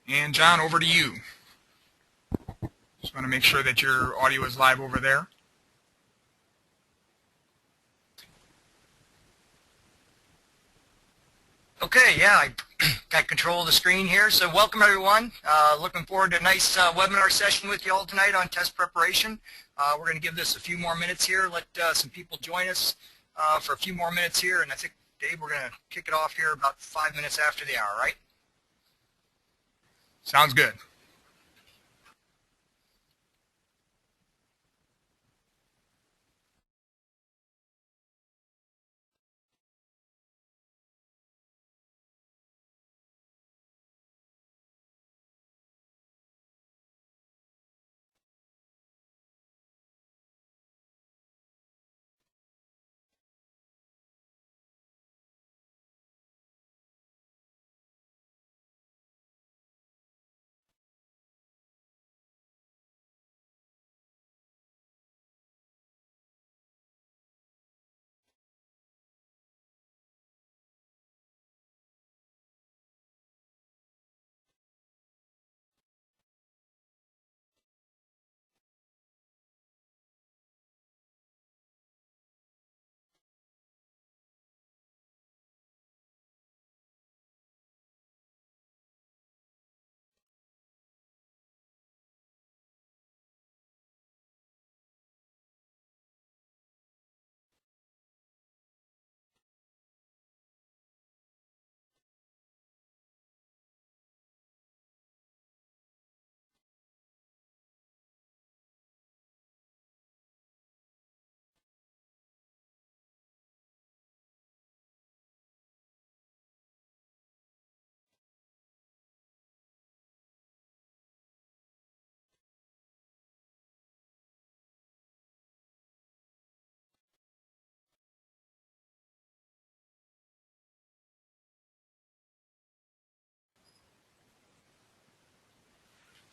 And John, over to you. Just want to make sure that your audio is live over there. Okay, yeah, I got control of the screen here. So welcome everyone. Looking forward to a nice webinar session with you all tonight on test preparation. We're going to give this a few more minutes here, let some people join us for a few more minutes here, and I think, Dave, we're going to kick it off here about 5 minutes after the hour, right? Sounds good.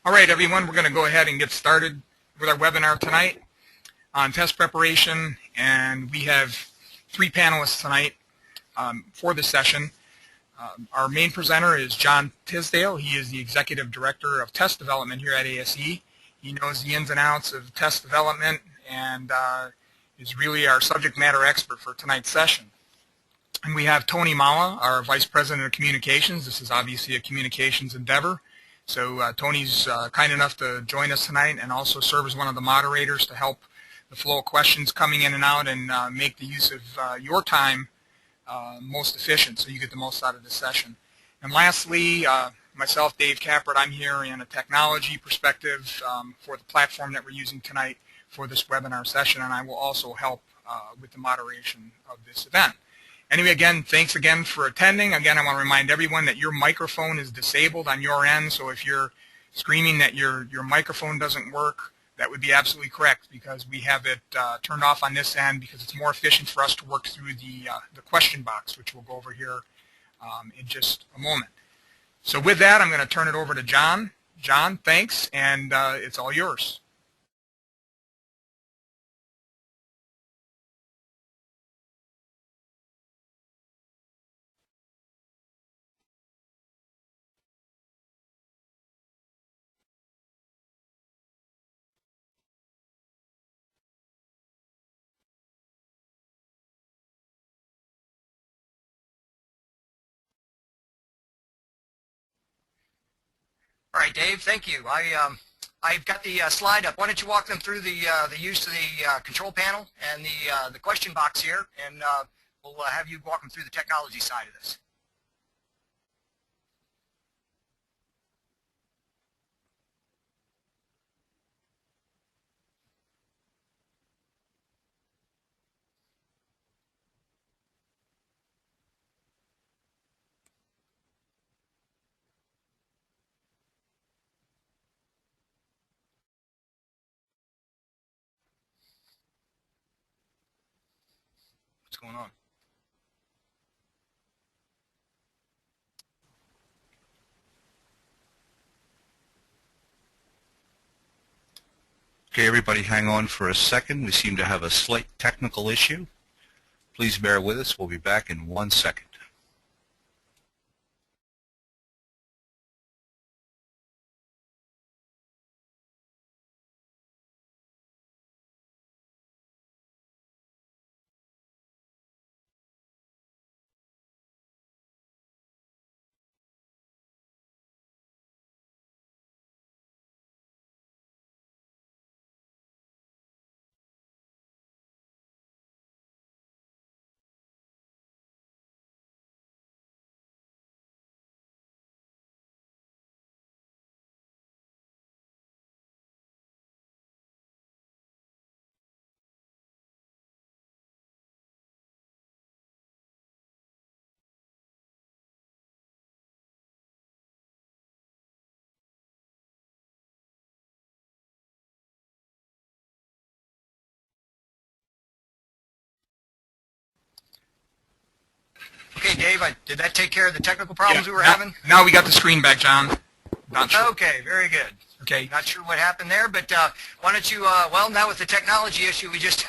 All right, everyone, we're going to go ahead and get started with our webinar tonight on test preparation, and we have 3 panelists tonight for this session. Our main presenter is John Tisdale. He is the Executive Director of Test Development here at ASE. He knows the ins and outs of test development and is really our subject matter expert for tonight's session. And we have Tony Mala, our Vice President of Communications. This is obviously a communications endeavor. So Tony's kind enough to join us tonight and also serve as one of the moderators to help the flow of questions coming in and out and make the use of your time most efficient so you get the most out of this session. And lastly, myself, Dave Cappert, I'm here in a technology perspective for the platform that we're using tonight for this webinar session, and I will also help with the moderation of this event. Anyway, again, thanks again for attending. Again, I want to remind everyone that your microphone is disabled on your end, so if you're screaming that your microphone doesn't work, that would be absolutely correct because we have it turned off on this end because it's more efficient for us to work through the question box, which we'll go over here in just a moment. So with that, I'm going to turn it over to John. John, thanks, and it's all yours. All right, Dave, thank you. I've got the slide up. Why don't you walk them through the use of the control panel and the question box here, and we'll have you walk them through the technology side of this. What's going on? Okay, everybody hang on for a second. We seem to have a slight technical issue. Please bear with us. We'll be back in 1 second. Did that take care of the technical problems we were now, having? Now we got the screen back, John. Not sure. Okay, very good. Okay. Not sure what happened there, but why don't you, well, now with the technology issue we just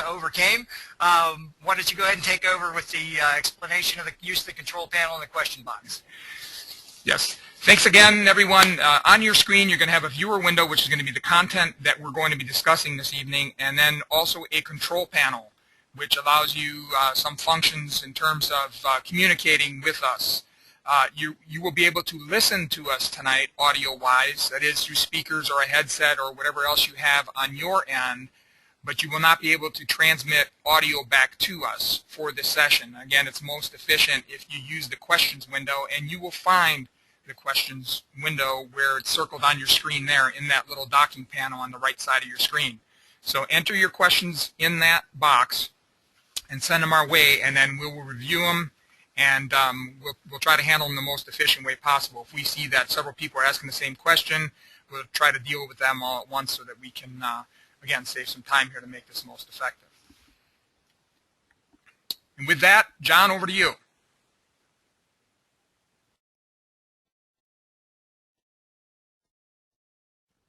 overcame, why don't you go ahead and take over with the explanation of the use of the control panel and the question box. Yes. Thanks again, everyone. On your screen, you're going to have a viewer window, which is going to be the content that we're going to be discussing this evening, and then also a control panel, which allows you some functions in terms of communicating with us. You will be able to listen to us tonight audio-wise, that is through speakers or a headset or whatever else you have on your end, but you will not be able to transmit audio back to us for this session. Again, it's most efficient if you use the questions window, and you will find the questions window where it's circled on your screen there in that little docking panel on the right side of your screen. So enter your questions in that box and send them our way, and then we will review them, and we'll try to handle them the most efficient way possible. If we see that several people are asking the same question, we'll try to deal with them all at once so that we can, again, save some time here to make this most effective. And with that, John, over to you.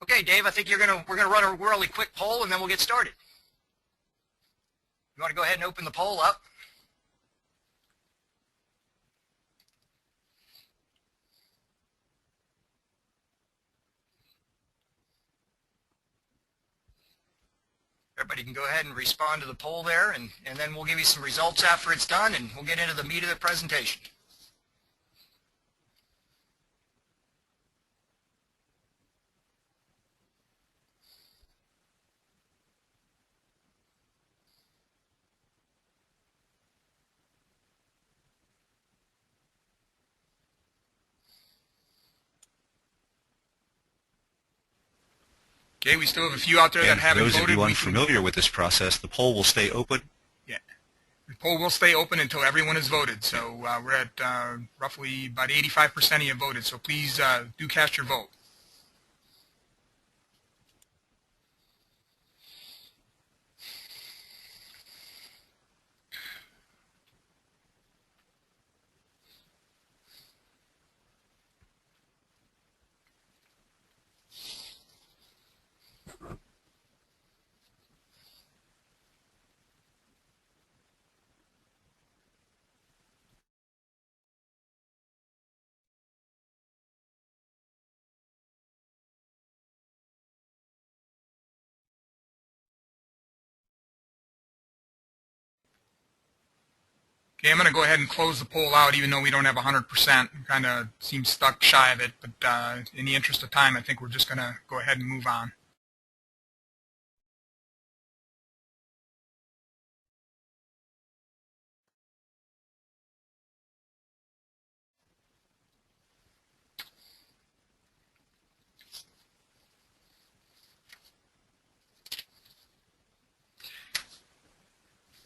Okay, Dave, I think we're gonna run a really quick poll and then we'll get started. You want to go ahead and open the poll up? Everybody can go ahead and respond to the poll there, and then we'll give you some results after it's done, and we'll get into the meat of the presentation. Okay, we still have a few out there that haven't voted. For those of you unfamiliar with this process, the poll will stay open. Yeah, the poll will stay open until everyone has voted. So we're at roughly about 85% of you voted. So please do cast your vote. Okay, I'm going to go ahead and close the poll out, even though we don't have 100%. Kind of seems stuck shy of it, but in the interest of time, I think we're just going to go ahead and move on.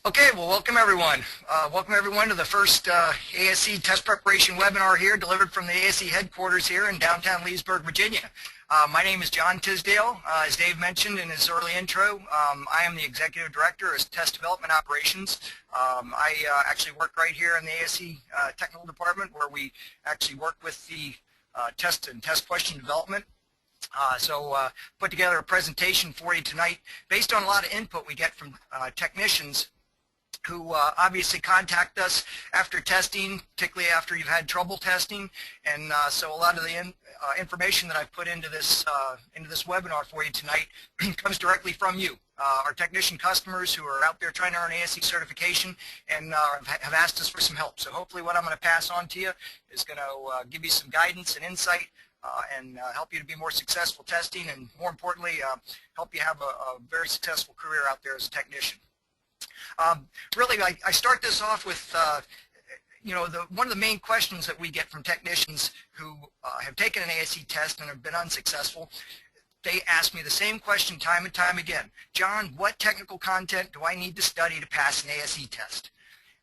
Okay, well, welcome everyone. Welcome everyone to the first ASE Test Preparation webinar here, delivered from the ASE headquarters here in downtown Leesburg, Virginia. My name is John Tisdale. As Dave mentioned in his early intro, I am the Executive Director of Test Development Operations. I actually work right here in the ASE Technical Department, where we actually work with the test and test question development. Put together a presentation for you tonight based on a lot of input we get from technicians who obviously contact us after testing, particularly after you've had trouble testing, and so a lot of the information that I've put into this webinar for you tonight comes directly from you, our technician customers who are out there trying to earn ASE certification and have asked us for some help. So hopefully what I'm going to pass on to you is going to give you some guidance and insight and help you to be more successful testing, and more importantly, help you have a very successful career out there as a technician. Really, I start this off with, one of the main questions that we get from technicians who have taken an ASE test and have been unsuccessful. They ask me the same question time and time again. John, what technical content do I need to study to pass an ASE test?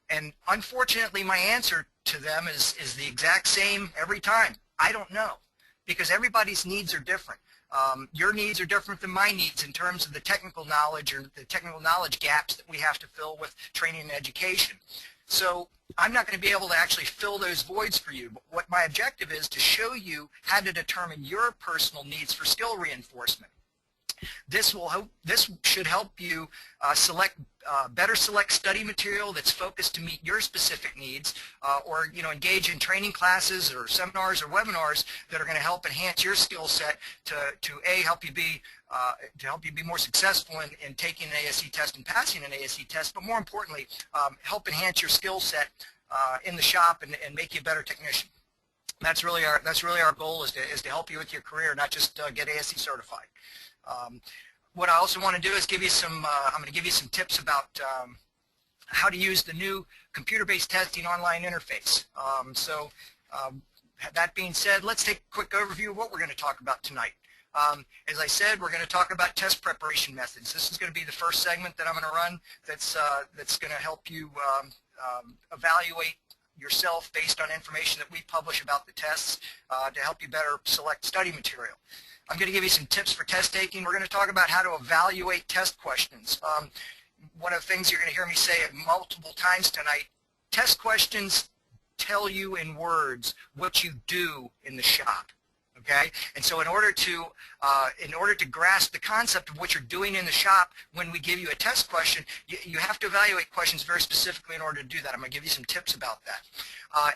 And unfortunately, my answer to them is the exact same every time. I don't know, because everybody's needs are different. Your needs are different than my needs in terms of the technical knowledge or the technical knowledge gaps that we have to fill with training and education. So I'm not going to be able to actually fill those voids for you. But what my objective is to show you how to determine your personal needs for skill reinforcement. This should help you better select study material that's focused to meet your specific needs, or engage in training classes or seminars or webinars that are going to help enhance your skill set to help you be more successful in taking an ASE test and passing an ASE test, but more importantly, help enhance your skill set in the shop and make you a better technician. That's really our goal, is to help you with your career, not just get ASE certified. What I also want to do is give you some, I'm going to give you some tips about how to use the new computer-based testing online interface. That being said, let's take a quick overview of what we're going to talk about tonight. As I said, we're going to talk about test preparation methods. This is going to be the first segment that I'm going to run that's going to help you evaluate yourself based on information that we publish about the tests to help you better select study material. I'm going to give you some tips for test taking. We're going to talk about how to evaluate test questions. One of the things you're going to hear me say multiple times tonight, test questions tell you in words what you do in the shop. Okay, and so in order to grasp the concept of what you're doing in the shop when we give you a test question, you have to evaluate questions very specifically in order to do that. I'm going to give you some tips about that.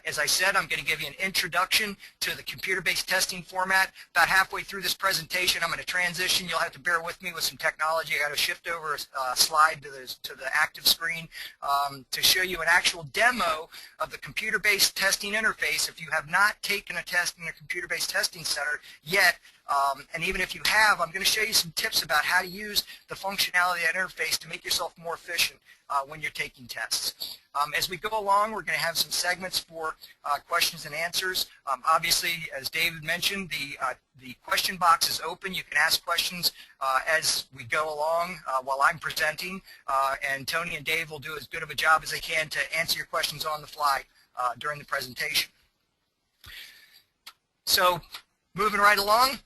As I said, I'm going to give you an introduction to the computer-based testing format. About halfway through this presentation, I'm going to transition. You'll have to bear with me with some technology. I got to shift over a slide to the active screen to show you an actual demo of the computer-based testing interface. If you have not taken a test in a computer-based testing center yet, and even if you have, I'm going to show you some tips about how to use the functionality of that interface to make yourself more efficient when you're taking tests. As we go along, we're going to have some segments for questions and answers. Obviously, as David mentioned, the question box is open. You can ask questions as we go along while I'm presenting, and Tony and Dave will do as good of a job as they can to answer your questions on the fly during the presentation. So, moving right along,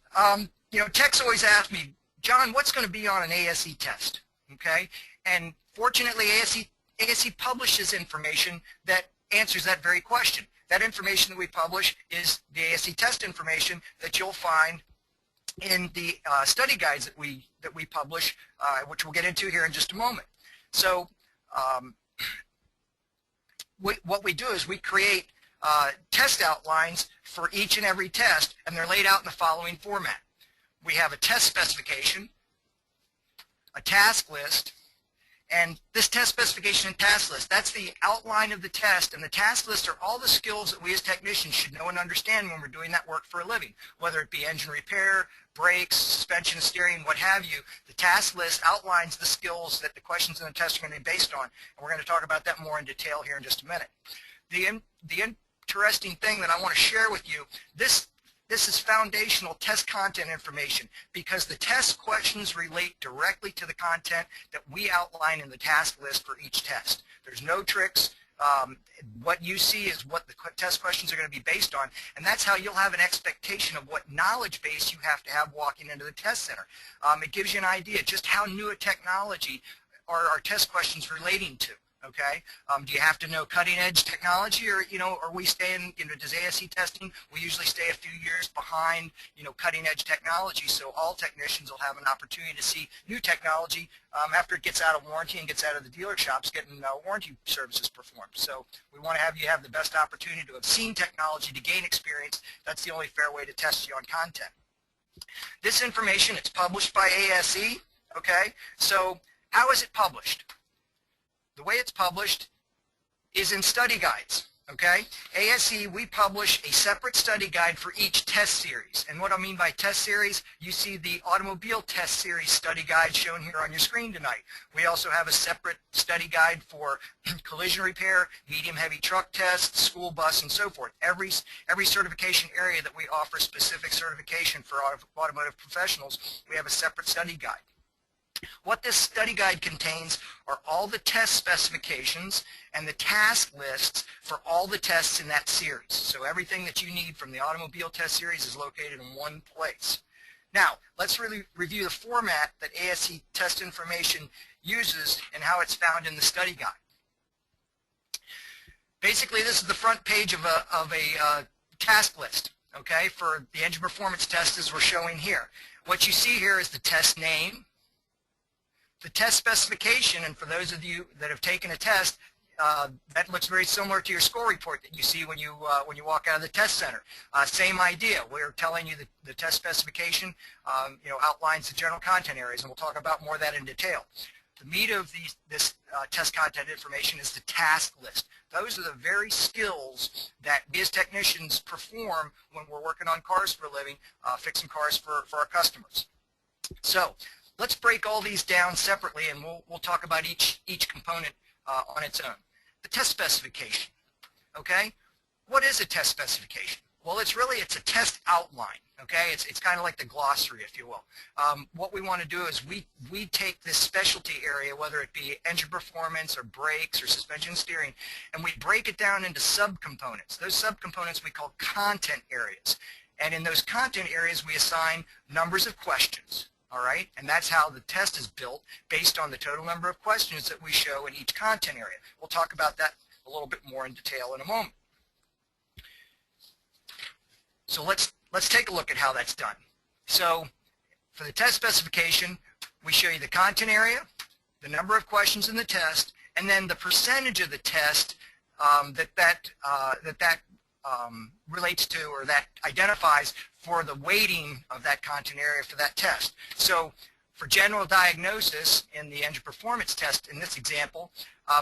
techs always ask me, John, what's going to be on an ASE test? Okay, and fortunately, ASE publishes information that answers that very question. That information that we publish is the ASE test information that you'll find in the study guides that we publish, which we'll get into here in just a moment. So, what we do is we create test outlines for each and every test, and they're laid out in the following format. We have a test specification, a task list, and this test specification and task list, that's the outline of the test, and the task list are all the skills that we as technicians should know and understand when we're doing that work for a living, whether it be engine repair, brakes, suspension, steering, what have you. The task list outlines the skills that the questions in the test are going to be based on, and we're going to talk about that more in detail here in just a minute. The interesting thing that I want to share with you, this is foundational test content information because the test questions relate directly to the content that we outline in the task list for each test. There's no tricks. What you see is what the test questions are going to be based on, and that's how you'll have an expectation of what knowledge base you have to have walking into the test center. It gives you an idea just how new a technology are our test questions relating to. Okay, do you have to know cutting-edge technology, or are we staying? Does ASE testing? We usually stay a few years behind, cutting-edge technology. So all technicians will have an opportunity to see new technology after it gets out of warranty and gets out of the dealer shops, getting warranty services performed. So we want to have you have the best opportunity to have seen technology to gain experience. That's the only fair way to test you on content. This information, it's published by ASE. Okay, so how is it published? The way it's published is in study guides, okay? ASE, we publish a separate study guide for each test series. And what I mean by test series, you see the automobile test series study guide shown here on your screen tonight. We also have a separate study guide for collision repair, medium-heavy truck tests, school bus, and so forth. Every certification area that we offer specific certification for automotive professionals, we have a separate study guide. What this study guide contains are all the test specifications and the task lists for all the tests in that series. So everything that you need from the automobile test series is located in one place. Now, let's really review the format that ASE Test Information uses and how it's found in the study guide. Basically, this is the front page of a task list, okay, for the engine performance test as we're showing here. What you see here is the test name, the test specification, and for those of you that have taken a test, that looks very similar to your score report that you see when you walk out of the test center. Same idea. We're telling you the test specification, outlines the general content areas, and we'll talk about more of that in detail. The meat of this test content information is the task list. Those are the very skills that we as technicians perform when we're working on cars for a living, fixing cars for our customers. So let's break all these down separately, and we'll talk about each component on its own. The test specification, okay? What is a test specification? Well, it's a test outline, okay? It's kind of like the glossary, if you will. What we want to do is we take this specialty area, whether it be engine performance or brakes or suspension steering, and we break it down into subcomponents. Those subcomponents we call content areas. And in those content areas, we assign numbers of questions. All right, and that's how the test is built based on the total number of questions that we show in each content area. We'll talk about that a little bit more in detail in a moment. So let's take a look at how that's done. So for the test specification, we show you the content area, the number of questions in the test, and then the percentage of the test that relates to or that identifies for the weighting of that content area for that test. So for general diagnosis in the engine performance test, in this example,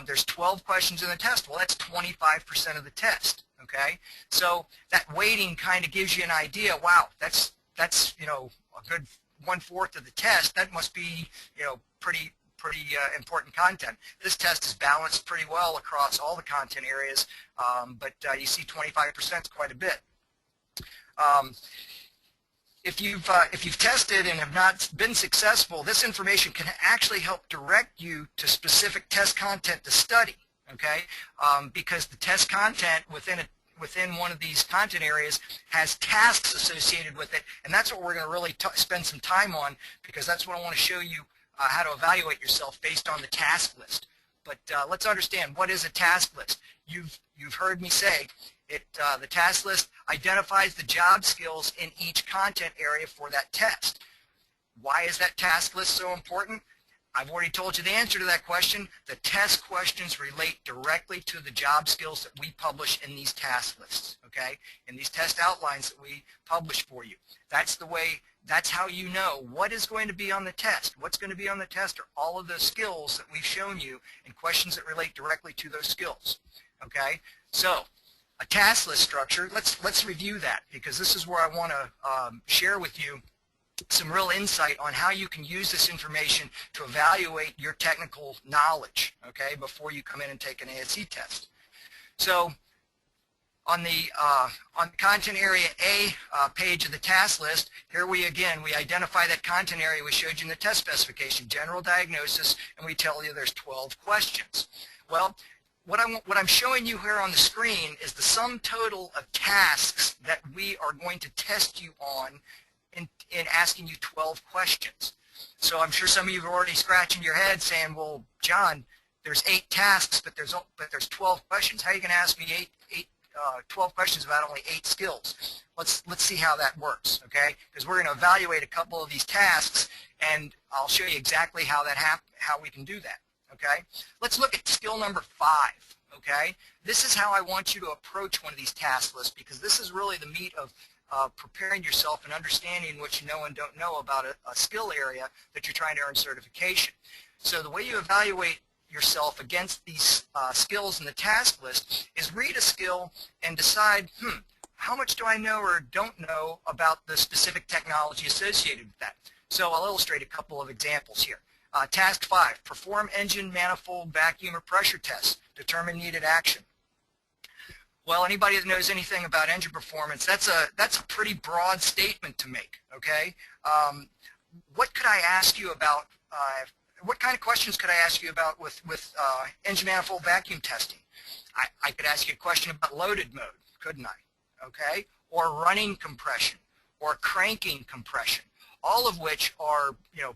there's 12 questions in the test. Well, that's 25% of the test, okay? So that weighting kind of gives you an idea, wow, that's a good 1/4 of the test. That must be, pretty important content. This test is balanced pretty well across all the content areas, but you see 25% is quite a bit. If you've tested and have not been successful, this information can actually help direct you to specific test content to study, okay? Because the test content within one of these content areas has tasks associated with it, and that's what we're going to really spend some time on, because that's what I want to show you how to evaluate yourself based on the task list. But let's understand, what is a task list? You've heard me say the task list identifies the job skills in each content area for that test. Why is that task list so important? I've already told you the answer to that question. The test questions relate directly to the job skills that we publish in these task lists, okay? In these test outlines that we publish for you. That's how you know what is going to be on the test. What's going to be on the test are all of those skills that we've shown you and questions that relate directly to those skills, okay? So a task list structure, let's review that, because this is where I want to share with you some real insight on how you can use this information to evaluate your technical knowledge, okay, before you come in and take an ASE test. So on the content area A page of the task list, here we identify that content area we showed you in the test specification, general diagnosis, and we tell you there's 12 questions. Well, what I'm showing you here on the screen is the sum total of tasks that we are going to test you on in asking you 12 questions. So I'm sure some of you are already scratching your head saying, well, John, there's 8 tasks, but there's 12 questions. How are you going to ask me 12 questions about only 8 skills? Let's see how that works, okay? Because we're going to evaluate a couple of these tasks, and I'll show you exactly how we can do that, okay? Let's look at skill number 5, okay? This is how I want you to approach one of these task lists, because this is really the meat of preparing yourself and understanding what you know and don't know about a skill area that you're trying to earn certification. So the way you evaluate yourself against these skills in the task list is read a skill and decide, how much do I know or don't know about the specific technology associated with that? So I'll illustrate a couple of examples here. Task 5, perform engine, manifold, vacuum, or pressure tests. Determine needed action. Well, anybody that knows anything about engine performance, that's a pretty broad statement to make, okay? What could I ask you about, what kind of questions could I ask you about with engine manifold vacuum testing? I could ask you a question about loaded mode, couldn't I? Okay? Or running compression, or cranking compression, all of which are,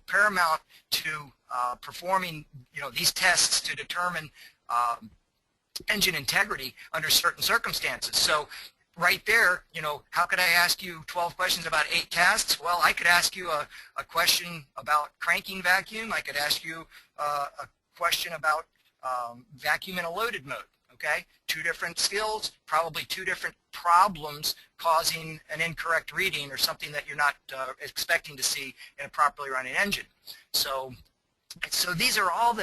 paramount to performing, these tests to determine engine integrity under certain circumstances. So right there, how could I ask you 12 questions about 8 tasks? Well, I could ask you a question about cranking vacuum. I could ask you a question about vacuum in a loaded mode. Okay, 2 different skills, probably 2 different problems causing an incorrect reading or something that you're not expecting to see in a properly running engine. So these are all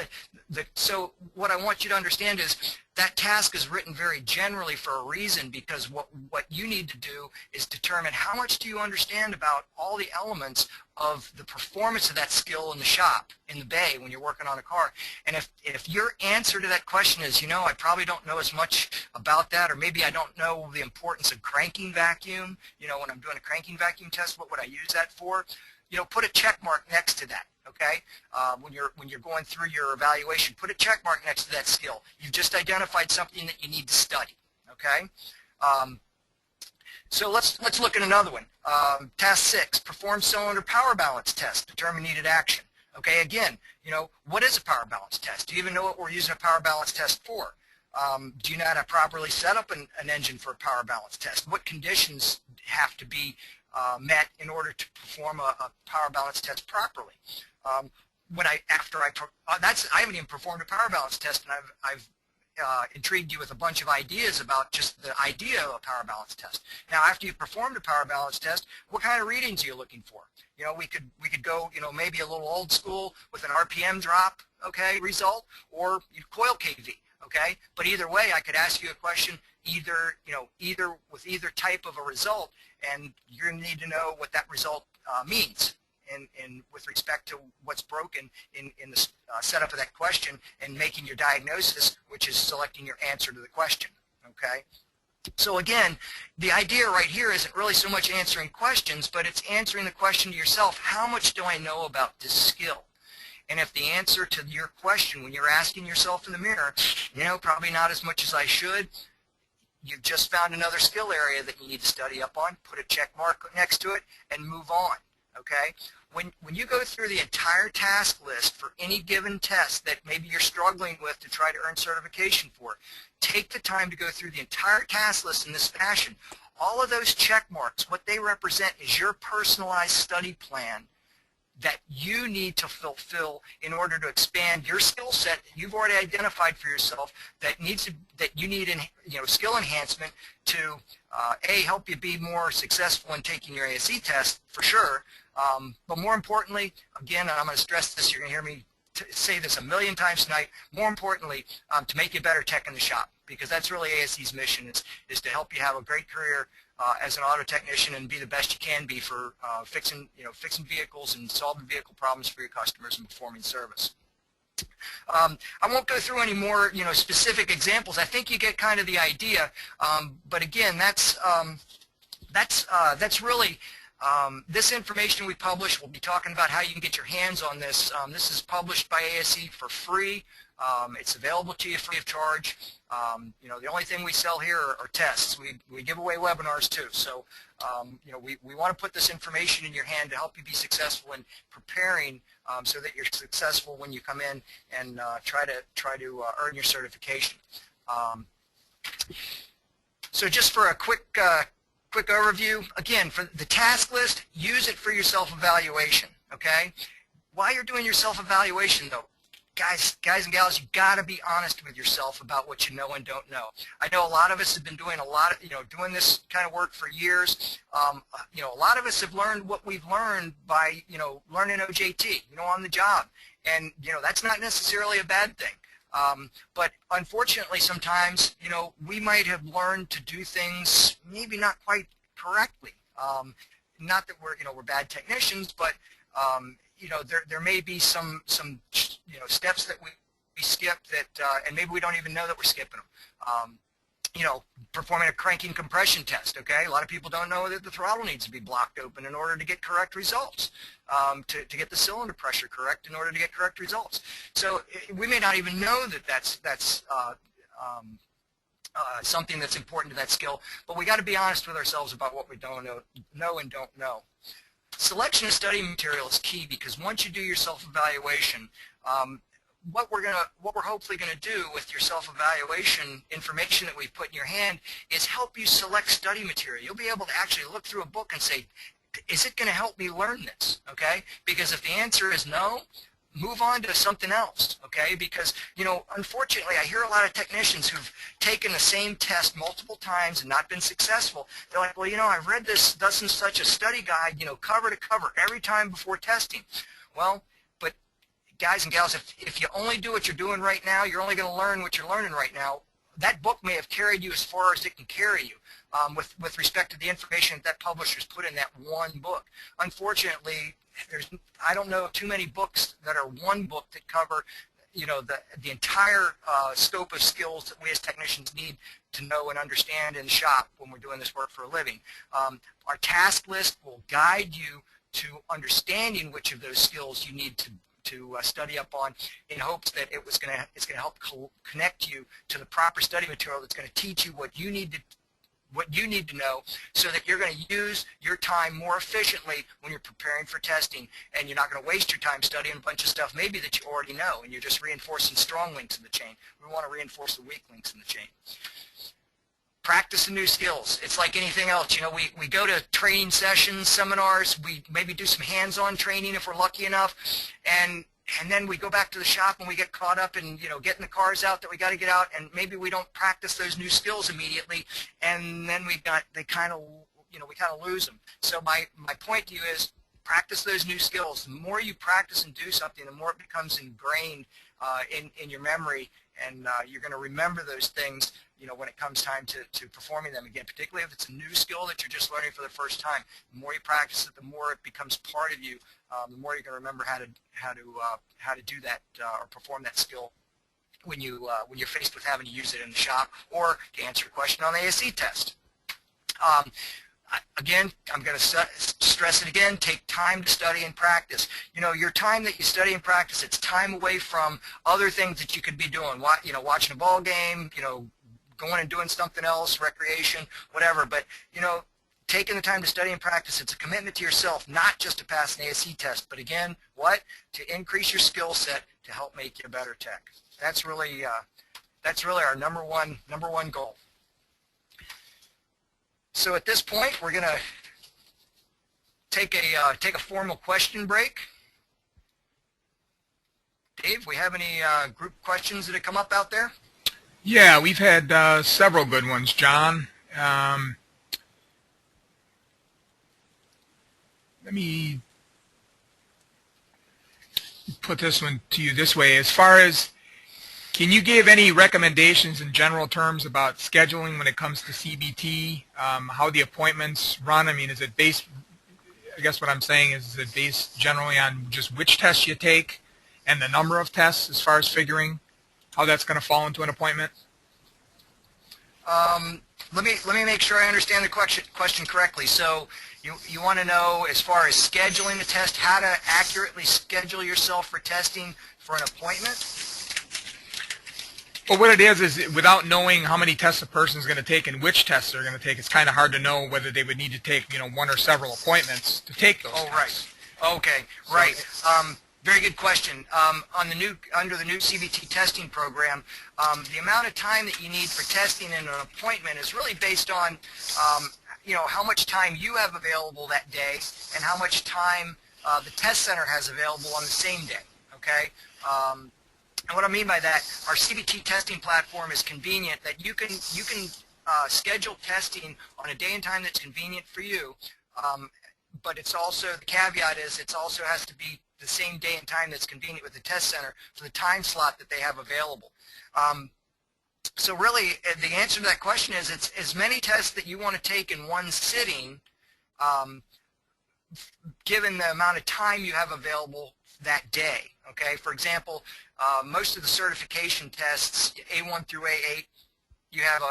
so what I want you to understand is that task is written very generally for a reason, because what you need to do is determine how much do you understand about all the elements of the performance of that skill in the shop, in the bay, when you're working on a car. And if your answer to that question is, I probably don't know as much about that, or maybe I don't know the importance of cranking vacuum, when I'm doing a cranking vacuum test, what would I use that for? Put a check mark next to that. Okay, when you're going through your evaluation, put a check mark next to that skill. You've just identified something that you need to study. Okay, so let's look at another one. Task 6: perform cylinder power balance test. Determine needed action. Okay, again, what is a power balance test? Do you even know what we're using a power balance test for? Do you know how to properly set up an engine for a power balance test? What conditions have to be met in order to perform a power balance test properly? I haven't even performed a power balance test, and I've intrigued you with a bunch of ideas about just the idea of a power balance test. Now, after you've performed a power balance test, what kind of readings are you looking for? We could go, maybe a little old school with an RPM drop, okay, result, or coil KV, okay. But either way, I could ask you a question either with either type of a result, and you're going to need to know what that result means. And with respect to what's broken in the setup of that question and making your diagnosis, which is selecting your answer to the question, okay? So again, the idea right here isn't really so much answering questions, but it's answering the question to yourself: how much do I know about this skill? And if the answer to your question, when you're asking yourself in the mirror, probably not as much as I should, you've just found another skill area that you need to study up on, put a check mark next to it, and move on. Okay? When you go through the entire task list for any given test that maybe you're struggling with to try to earn certification for, take the time to go through the entire task list in this fashion. All of those check marks, what they represent is your personalized study plan that you need to fulfill in order to expand your skill set that you've already identified for yourself that you need skill enhancement to help you be more successful in taking your ASE test, for sure, but more importantly, again, and I'm going to stress this, you're going to hear me say this a million times tonight, more importantly, to make you a better tech in the shop, because that's really ASE's mission, is to help you have a great career as an auto technician and be the best you can be for fixing vehicles and solving vehicle problems for your customers and performing service. I won't go through any more specific examples. I think you get kind of the idea, but again, that's really this information we publish. We'll be talking about how you can get your hands on this. This is published by ASE for free. It's available to you free of charge. The only thing we sell here are tests. We give away webinars too. So we want to put this information in your hand to help you be successful in preparing so that you're successful when you come in and try to earn your certification. So just for a quick overview, again, for the task list, use it for your self-evaluation, okay? While you're doing your self-evaluation, though, guys and gals, you got to be honest with yourself about what you know and don't know. I know a lot of us have been doing doing this kind of work for years. A lot of us have learned what we've learned by, learning OJT, on the job. And, that's not necessarily a bad thing. But unfortunately, sometimes, we might have learned to do things maybe not quite correctly. Not that we're bad technicians, but there may be some steps that we skip that, and maybe we don't even know that we're skipping them. Performing a cranking compression test, okay? A lot of people don't know that the throttle needs to be blocked open in order to get correct results, to get the cylinder pressure correct in order to get correct results. So we may not even know that that's something that's important to that skill, but we got to be honest with ourselves about what we don't know and don't know. Selection of study material is key, because once you do your self-evaluation, what we're hopefully gonna do with your self-evaluation information that we put in your hand is help you select study material. You'll be able to actually look through a book and say, is it gonna help me learn this? Okay? Because if the answer is no, move on to something else, okay? Because, you know, unfortunately, I hear a lot of technicians who've taken the same test multiple times and not been successful. They're like, well, you know, I've read this thus and such a study guide, you know, cover to cover every time before testing. Well, but guys and gals, if you only do what you're doing right now, you're only going to learn what you're learning right now. That book may have carried you as far as it can carry you with respect to the information that publishers put in that one book. Unfortunately, I don't know too many books that are one book that cover, you know, the entire scope of skills that we as technicians need to know and understand in the shop when we're doing this work for a living. Our task list will guide you to understanding which of those skills you need to study up on, in hopes that it's going to help connect you to the proper study material that's going to teach you what you need to know, so that you're going to use your time more efficiently when you're preparing for testing, and you're not going to waste your time studying a bunch of stuff maybe that you already know, and you're just reinforcing strong links in the chain. We want to reinforce the weak links in the chain. Practice the new skills. It's like anything else. You know, we go to training sessions, seminars, we maybe do some hands-on training if we're lucky enough, and then we go back to the shop and we get caught up in, you know, getting the cars out that we got to get out, and maybe we don't practice those new skills immediately, and then we kind of lose them. So my point to you is, practice those new skills. The more you practice and do something, the more it becomes ingrained in your memory, and you're going to remember those things, you know, when it comes time to performing them again, particularly if it's a new skill that you're just learning for the first time. The more you practice it, the more it becomes part of you. The more you're going to remember how to do that or perform that skill when you're faced with having to use it in the shop, or to answer your question on the ASE test. Again, I'm going to stress it again, take time to study and practice. You know, your time that you study and practice, it's time away from other things that you could be doing. You know, watching a ball game, you know, going and doing something else, recreation, whatever. But, you know, taking the time to study and practice, it's a commitment to yourself, not just to pass an ASE test, but again, what? To increase your skill set to help make you a better tech. That's really our number one goal. So at this point, we're going to take a formal question break. Dave, we have any group questions that have come up out there? Yeah, we've had several good ones, John. Let me put this one to you this way. As far as, can you give any recommendations in general terms about scheduling when it comes to CBT, how the appointments run? I mean, is it based, I guess what I'm saying is it based generally on just which tests you take and the number of tests, as far as figuring how that's going to fall into an appointment? Let me make sure I understand the question correctly. So you want to know, as far as scheduling the test, how to accurately schedule yourself for testing for an appointment? Well, what it is without knowing how many tests a person is going to take and which tests they're going to take, it's kind of hard to know whether they would need to take, you know, one or several appointments to take those tests. Right. Okay, right. Very good question. Under the new CBT testing program, the amount of time that you need for testing in an appointment is really based on, you know, how much time you have available that day and how much time the test center has available on the same day. Okay. And what I mean by that, our CBT testing platform is convenient, that you can schedule testing on a day and time that's convenient for you, but it's also, the caveat is, it also has to be the same day and time that's convenient with the test center for the time slot that they have available. So really, the answer to that question is, it's as many tests that you want to take in one sitting, given the amount of time you have available that day. Okay, for example, most of the certification tests, A1 through A8, you have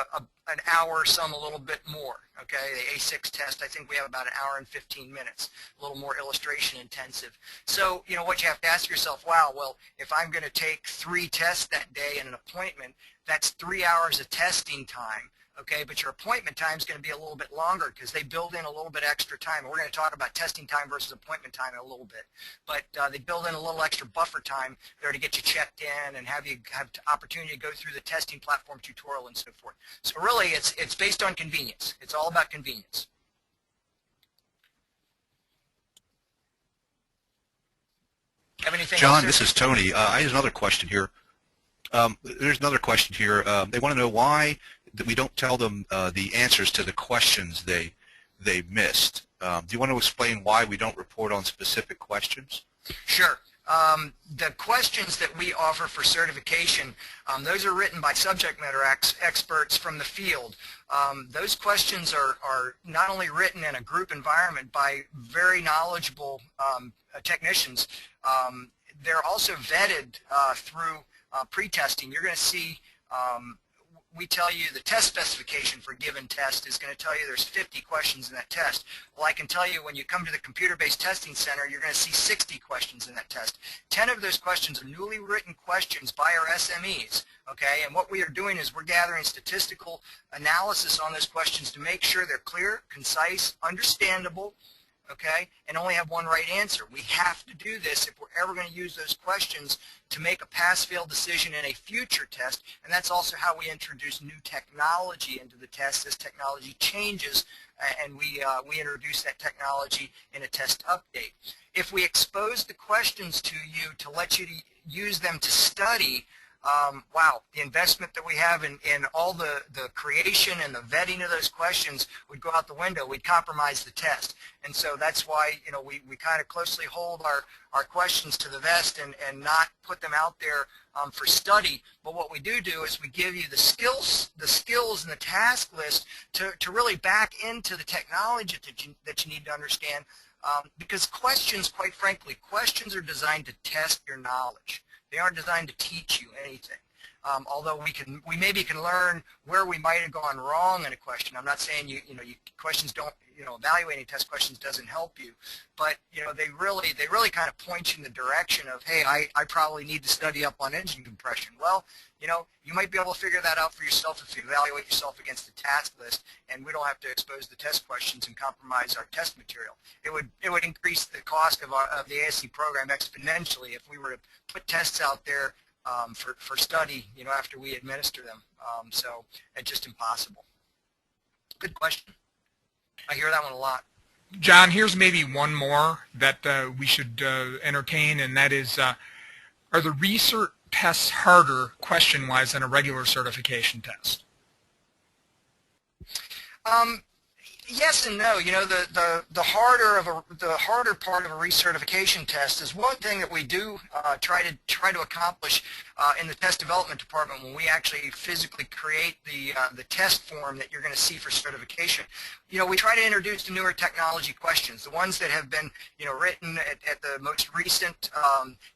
an hour, some a little bit more. Okay, the A6 test, I think we have about an hour and 15 minutes, a little more illustration intensive. So, you know, what you have to ask yourself, wow, well, if I'm going to take 3 tests that day in an appointment, that's 3 hours of testing time okay, but your appointment time is going to be a little bit longer because they build in a little bit extra time. We're going to talk about testing time versus appointment time in a little bit, but they build in a little extra buffer time there to get you checked in and have you have the opportunity to go through the testing platform tutorial and so forth. So really, it's based on convenience. It's all about convenience. Have anything John, else? this is Tony. I have another question here. There's another question here. They want to know why that we don't tell them the answers to the questions they missed. Do you want to explain why we don't report on specific questions? Sure. The questions that we offer for certification, those are written by subject matter experts from the field. Those questions are not only written in a group environment by very knowledgeable technicians, they're also vetted through pre-testing. You're going to see we tell you the test specification for a given test is going to tell you there's 50 questions in that test. Well, I can tell you when you come to the computer-based testing center, you're going to see 60 questions in that test. 10 of those questions are newly written questions by our SMEs, okay? And what we are doing is we're gathering statistical analysis on those questions to make sure they're clear, concise, understandable, okay, and only have one right answer. We have to do this if we're ever going to use those questions to make a pass-fail decision in a future test, and that's also how we introduce new technology into the test as technology changes, and we introduce that technology in a test update. If we expose the questions to you to let you use them to study, wow, the investment that we have in all the creation and the vetting of those questions would go out the window. We'd compromise the test. And so that's why, you know, we kind of closely hold our questions to the vest and not put them out there for study. But what we do is we give you the skills and the task list to really back into the technology that you need to understand. Because questions, quite frankly, questions are designed to test your knowledge. They aren't designed to teach you anything. Although we maybe can learn where we might have gone wrong in a question. I'm not saying questions don't, evaluating test questions doesn't help you, but they really kind of point you in the direction of, hey, I probably need to study up on engine compression. Well, you might be able to figure that out for yourself if you evaluate yourself against the task list, and we don't have to expose the test questions and compromise our test material. It would increase the cost of the ASE program exponentially if we were to put tests out there for study, after we administer them. So it's just impossible. Good question. I hear that one a lot. John, here's maybe one more that we should entertain, and that is, are the research tests harder question-wise than a regular certification test? Yes and no. The harder part of a recertification test is one thing that we do try to accomplish in the test development department when we actually physically create the test form that you're going to see for certification. We try to introduce the newer technology questions, the ones that have been written at the most recent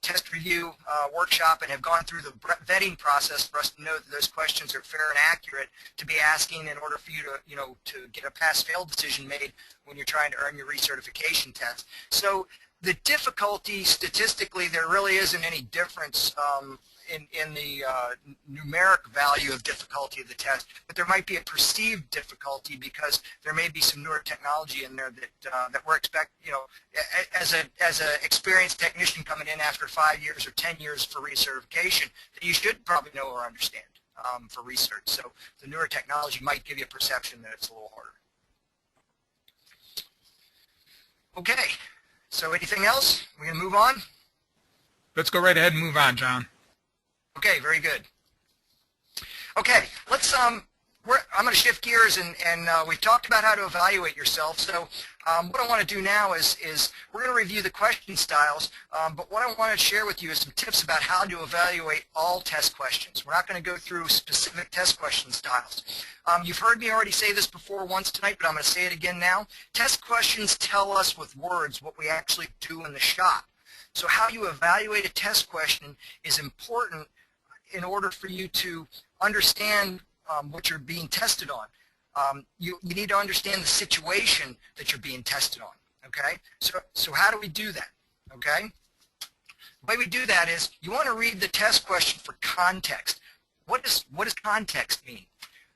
test review workshop and have gone through the vetting process for us to know that those questions are fair and accurate to be asking in order for you to get a pass-fail decision made when you're trying to earn your recertification test. So the difficulty, statistically, there really isn't any difference in the numeric value of difficulty of the test, but there might be a perceived difficulty because there may be some newer technology in there that we're expecting, as an experienced technician coming in after 5 years or 10 years for recertification, that you should probably know or understand for research. So the newer technology might give you a perception that it's a little harder. Okay, so anything else? We're going to move on? Let's go right ahead and move on, John. Okay, very good. Okay, let's I'm going to shift gears, and we've talked about how to evaluate yourself. So what I want to do now is we're going to review the question styles, but what I want to share with you is some tips about how to evaluate all test questions. We're not going to go through specific test question styles. You've heard me already say this before once tonight, but I'm going to say it again now. Test questions tell us with words what we actually do in the shop. So how you evaluate a test question is important in order for you to understand what you're being tested on. You need to understand the situation that you're being tested on, okay? So how do we do that, okay? The way we do that is you want to read the test question for context. What does context mean?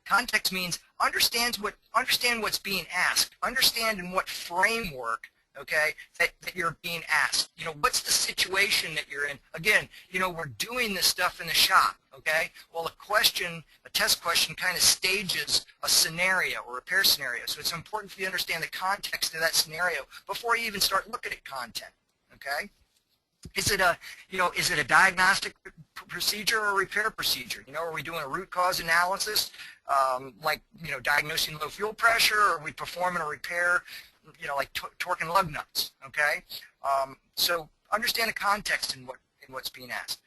Context means understand what's being asked. Understand in what framework, okay, that you're being asked. You know, what's the situation that you're in? Again, you know, we're doing this stuff in the shop, okay? Well, a test question kind of stages a scenario or repair scenario. So it's important for you to understand the context of that scenario before you even start looking at content, okay? Is it a diagnostic procedure or a repair procedure? You know, are we doing a root cause analysis, like, you know, diagnosing low fuel pressure, or are we performing a repair, you know, like torquing lug nuts, okay? So understand the context in what's being asked.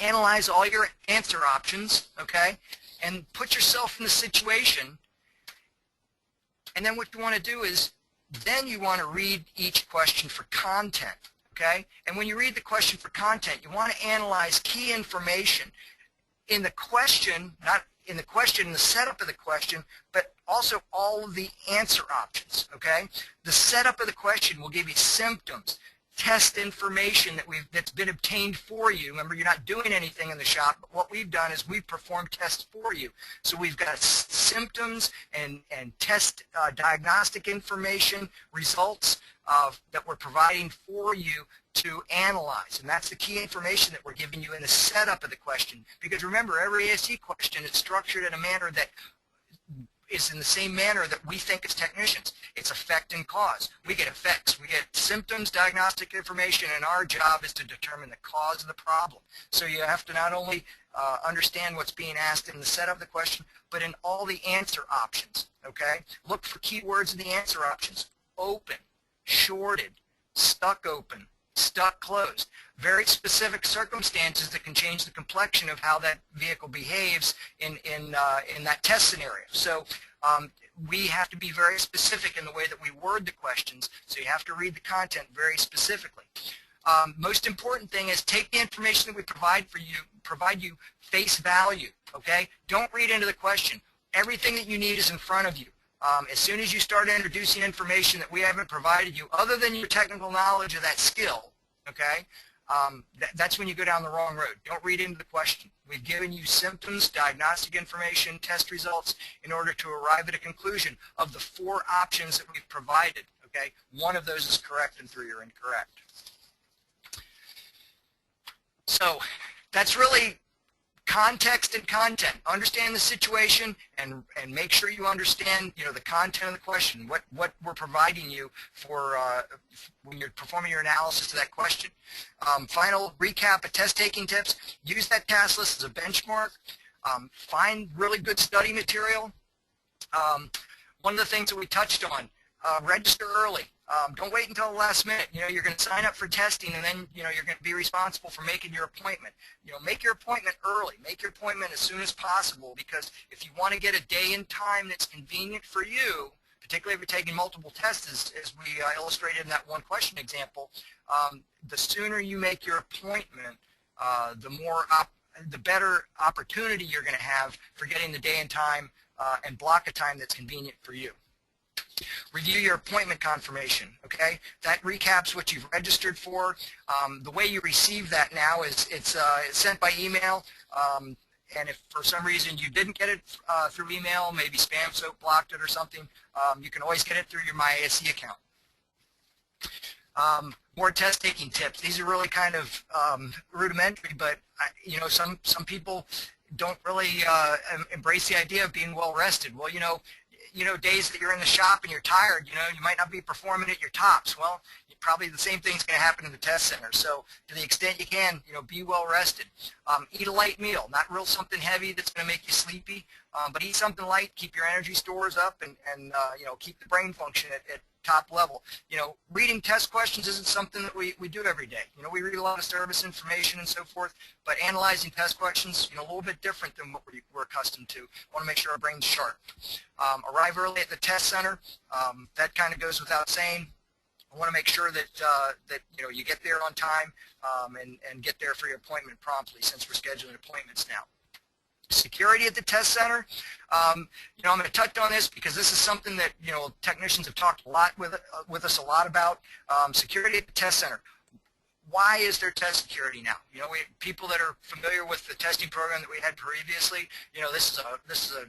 Analyze all your answer options, okay? And put yourself in the situation. And then what you want to do is, then you want to read each question for content, okay? And when you read the question for content, you want to analyze key information in the question, not in the question, in the setup of the question, but also all of the answer options, okay? The setup of the question will give you symptoms, test information that's been obtained for you. Remember, you're not doing anything in the shop, but what we've done is we've performed tests for you. So we've got symptoms and test diagnostic information, results that we're providing for you to analyze. And that's the key information that we're giving you in the setup of the question. Because remember, every ASE question is structured in a manner that is in the same manner that we think as technicians. It's effect and cause. We get effects. We get symptoms, diagnostic information, and our job is to determine the cause of the problem. So you have to not only understand what's being asked in the setup of the question, but in all the answer options, okay? Look for keywords in the answer options. Open, shorted, stuck open, stuck closed. Very specific circumstances that can change the complexion of how that vehicle behaves in that test scenario. So we have to be very specific in the way that we word the questions, so you have to read the content very specifically. Most important thing is take the information that we provide you face value, okay? Don't read into the question. Everything that you need is in front of you. As soon as you start introducing information that we haven't provided you, other than your technical knowledge of that skill, okay, that's when you go down the wrong road. Don't read into the question. We've given you symptoms, diagnostic information, test results in order to arrive at a conclusion of the 4 options that we've provided, okay? One of those is correct and 3 are incorrect. So that's really context and content. Understand the situation and make sure you understand, you know, the content of the question, what we're providing you for when you're performing your analysis of that question. Final recap of test taking tips. Use that task list as a benchmark. Find really good study material. One of the things that we touched on, register early. Don't wait until the last minute. You know, you're going to sign up for testing, and then, you know, you're going to be responsible for making your appointment. You know, make your appointment early. Make your appointment as soon as possible, because if you want to get a day and time that's convenient for you, particularly if you're taking multiple tests, as we illustrated in that one question example, the sooner you make your appointment, the better opportunity you're going to have for getting the day and time and block of time that's convenient for you. Review your appointment confirmation, okay? That recaps what you've registered for. The way you receive that now is it's sent by email, and if for some reason you didn't get it through email, maybe spam soap blocked it or something, you can always get it through your MyASE account. More test taking tips. These are really kind of rudimentary, but you know, some people don't really embrace the idea of being well rested. Well, you know, days that you're in the shop and you're tired, you know, you might not be performing at your tops. Well, probably the same thing's going to happen in the test center. So to the extent you can, you know, be well rested. Eat a light meal, not real something heavy that's going to make you sleepy, but eat something light, keep your energy stores up, and you know, keep the brain function at top level. You know, reading test questions isn't something that we do every day. You know, we read a lot of service information and so forth, but analyzing test questions, you know, a little bit different than what we're accustomed to. Want to make sure our brain's sharp. Arrive early at the test center. That kind of goes without saying. I want to make sure that that you know, you get there on time and get there for your appointment promptly, since we're scheduling appointments now. Security at the test center. You know, I'm going to touch on this because this is something that, you know, technicians have talked a lot with us a lot about. Security at the test center. why is there test security now? You know, people that are familiar with the testing program that we had previously, you know, this is a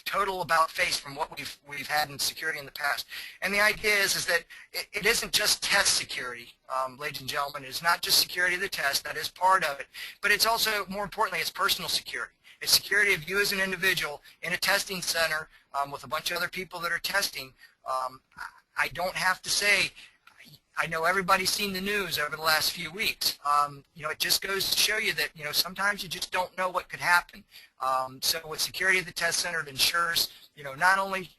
total about face from what we've had in security in the past. And the idea is that it isn't just test security, ladies and gentlemen. It's not just security of the test. That is part of it. But it's also, more importantly, it's personal security. It's security of you as an individual in a testing center with a bunch of other people that are testing. I don't have to say, I know everybody's seen the news over the last few weeks. You know, it just goes to show you that, you know, sometimes you just don't know what could happen. So with security of the test center, it ensures, you know, not only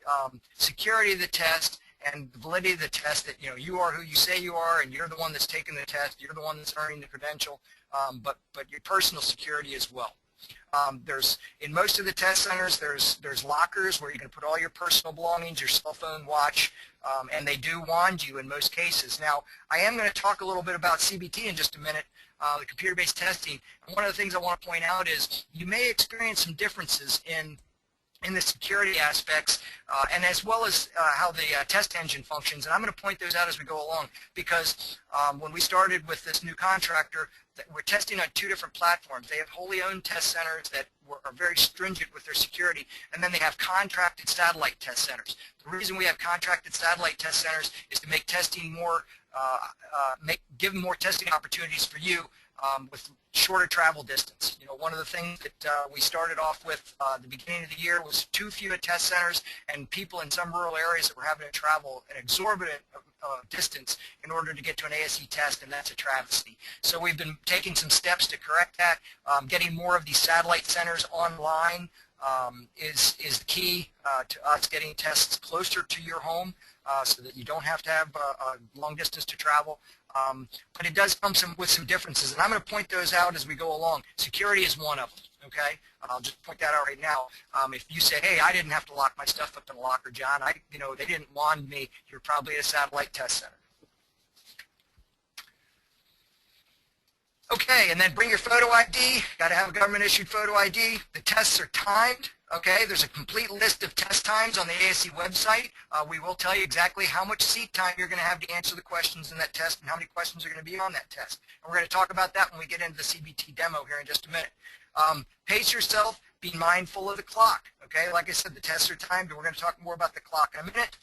security of the test and the validity of the test, that, you know, you are who you say you are and you're the one that's taking the test, you're the one that's earning the credential, but your personal security as well. In most of the test centers, there's lockers where you can put all your personal belongings, your cell phone, watch, and they do wand you in most cases. Now, I am going to talk a little bit about CBT in just a minute, the computer-based testing. And one of the things I want to point out is you may experience some differences in the security aspects, and as well as how the test engine functions. And I'm going to point those out as we go along, because when we started with this new contractor, we're testing on 2 different platforms. They have wholly owned test centers that are very stringent with their security, and then they have contracted satellite test centers. The reason we have contracted satellite test centers is to make testing more, give more testing opportunities for you with shorter travel distance. You know, one of the things that we started off with the beginning of the year was too few at test centers, and people in some rural areas that were having to travel an exorbitant distance in order to get to an ASE test, and that's a travesty. So we've been taking some steps to correct that. Getting more of these satellite centers online is the key to us getting tests closer to your home, so that you don't have to have a long distance to travel. But it does come with some differences, and I'm going to point those out as we go along. Security is one of them, okay? I'll just point that out right now. If you say, hey, I didn't have to lock my stuff up in a locker, John, you know, they didn't wand me, you're probably at a satellite test center. Okay, and then bring your photo ID. Got to have a government-issued photo ID. The tests are timed. Okay, there's a complete list of test times on the ASE website. We will tell you exactly how much seat time you're going to have to answer the questions in that test and how many questions are going to be on that test. And we're going to talk about that when we get into the CBT demo here in just a minute. Pace yourself. Be mindful of the clock. Okay, like I said, the tests are timed, and we're going to talk more about the clock in a minute.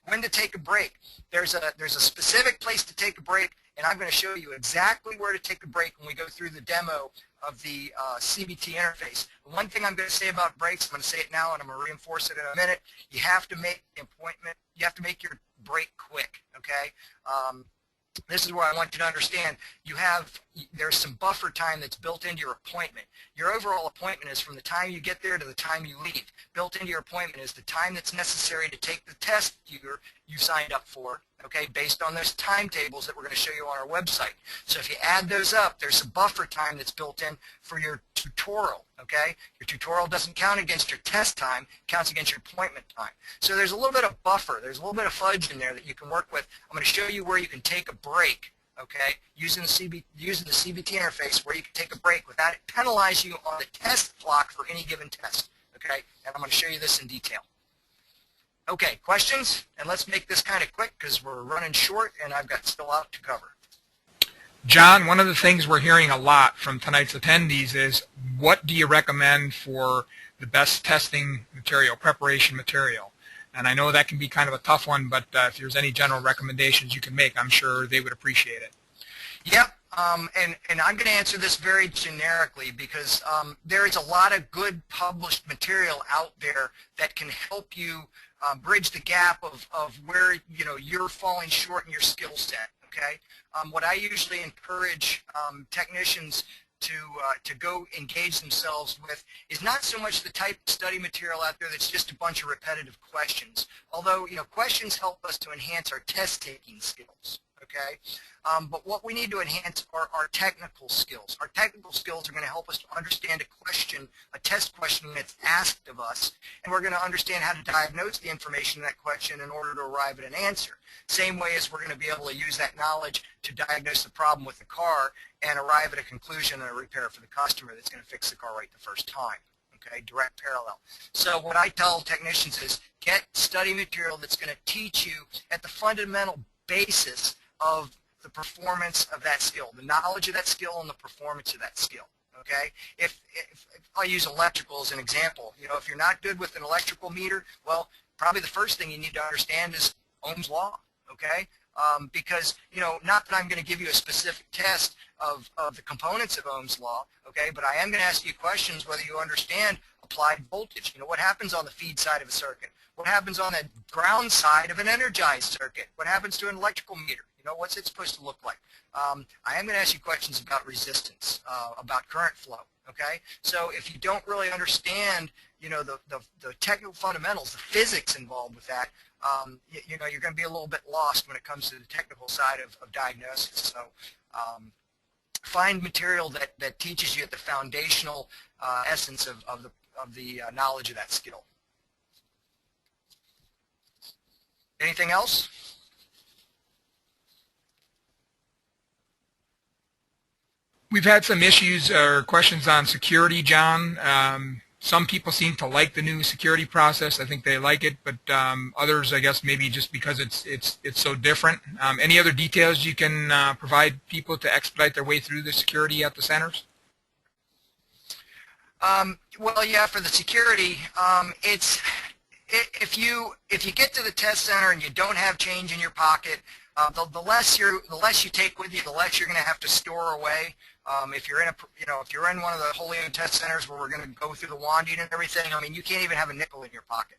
When to take a break. There's a specific place to take a break, and I'm going to show you exactly where to take a break when we go through the demo of the CBT interface. The one thing I'm going to say about breaks, I'm going to say it now and I'm going to reinforce it in a minute. You have to make the appointment, you have to make your break quick, okay? This is where I want you to understand there's some buffer time that's built into your appointment. Your overall appointment is from the time you get there to the time you leave. Built into your appointment is the time that's necessary to take the test you signed up for, okay, based on those timetables that we're going to show you on our website. So if you add those up, there's a buffer time that's built in for your tutorial, okay? Your tutorial doesn't count against your test time, it counts against your appointment time. So there's a little bit of buffer, there's a little bit of fudge in there that you can work with. I'm going to show you where you can take a break, okay, using the CBT interface, where you can take a break without it penalize you on the test clock for any given test, okay? And I'm going to show you this in detail. Okay, questions? And let's make this kind of quick because we're running short and I've got still a lot to cover. John, one of the things we're hearing a lot from tonight's attendees is, what do you recommend for the best testing material, preparation material? And I know that can be kind of a tough one, but if there's any general recommendations you can make, I'm sure they would appreciate it. Yep, and I'm going to answer this very generically because there is a lot of good published material out there that can help you bridge the gap of where you're falling short in your skill set. Okay, what I usually encourage technicians to go engage themselves with is not so much the type of study material out there that's just a bunch of repetitive questions. Although questions help us to enhance our test taking skills. Okay, but what we need to enhance are our technical skills. Our technical skills are going to help us to understand a test question that's asked of us, and we're going to understand how to diagnose the information in that question in order to arrive at an answer. Same way as we're going to be able to use that knowledge to diagnose the problem with the car and arrive at a conclusion and a repair for the customer that's going to fix the car right the first time. Okay, direct parallel. So what I tell technicians is get study material that's going to teach you at the fundamental basis of the performance of that skill, the knowledge of that skill and the performance of that skill. Okay, if I use electrical as an example, if you're not good with an electrical meter, well, probably the first thing you need to understand is Ohm's law. Okay, because not that I'm going to give you a specific test of the components of Ohm's law. Okay, but I am going to ask you questions whether you understand applied voltage. What happens on the feed side of a circuit? What happens on the ground side of an energized circuit? What happens to an electrical meter? What's it supposed to look like? I am going to ask you questions about resistance, about current flow. Okay, so if you don't really understand, the technical fundamentals, the physics involved with that, you're going to be a little bit lost when it comes to the technical side of diagnosis. So find material that teaches you the foundational essence of the knowledge of that skill. Anything else? We've had some issues or questions on security, John. Some people seem to like the new security process. I think they like it, but others, I guess, maybe just because it's so different. Any other details you can provide people to expedite their way through the security at the centers? Well, yeah, for the security, if you get to the test center and you don't have change in your pocket, the less you take with you, the less you're going to have to store away. If you're in one of the wholly owned test centers where we're going to go through the wanding and everything, I mean, you can't even have a nickel in your pocket.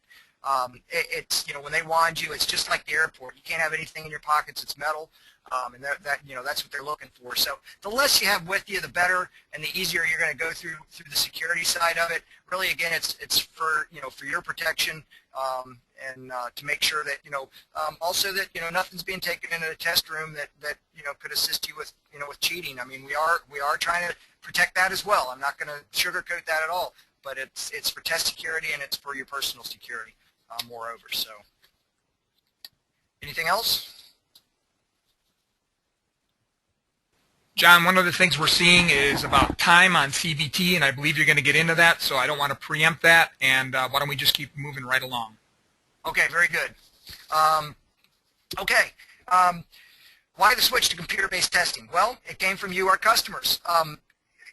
When they wand you, it's just like the airport. You can't have anything in your pockets. It's metal, and that's what they're looking for. So the less you have with you, the better, and the easier you're going to go through the security side of it. Really, again, it's for your protection, and to make sure that also that nothing's being taken into the test room that could assist you with with cheating. I mean, we are trying to protect that as well. I'm not going to sugarcoat that at all, but it's for test security and it's for your personal security, moreover. So, anything else? John, one of the things we're seeing is about time on CBT, and I believe you're going to get into that, so I don't want to preempt that, and why don't we just keep moving right along? Okay, very good. Why the switch to computer-based testing? Well, it came from you, our customers.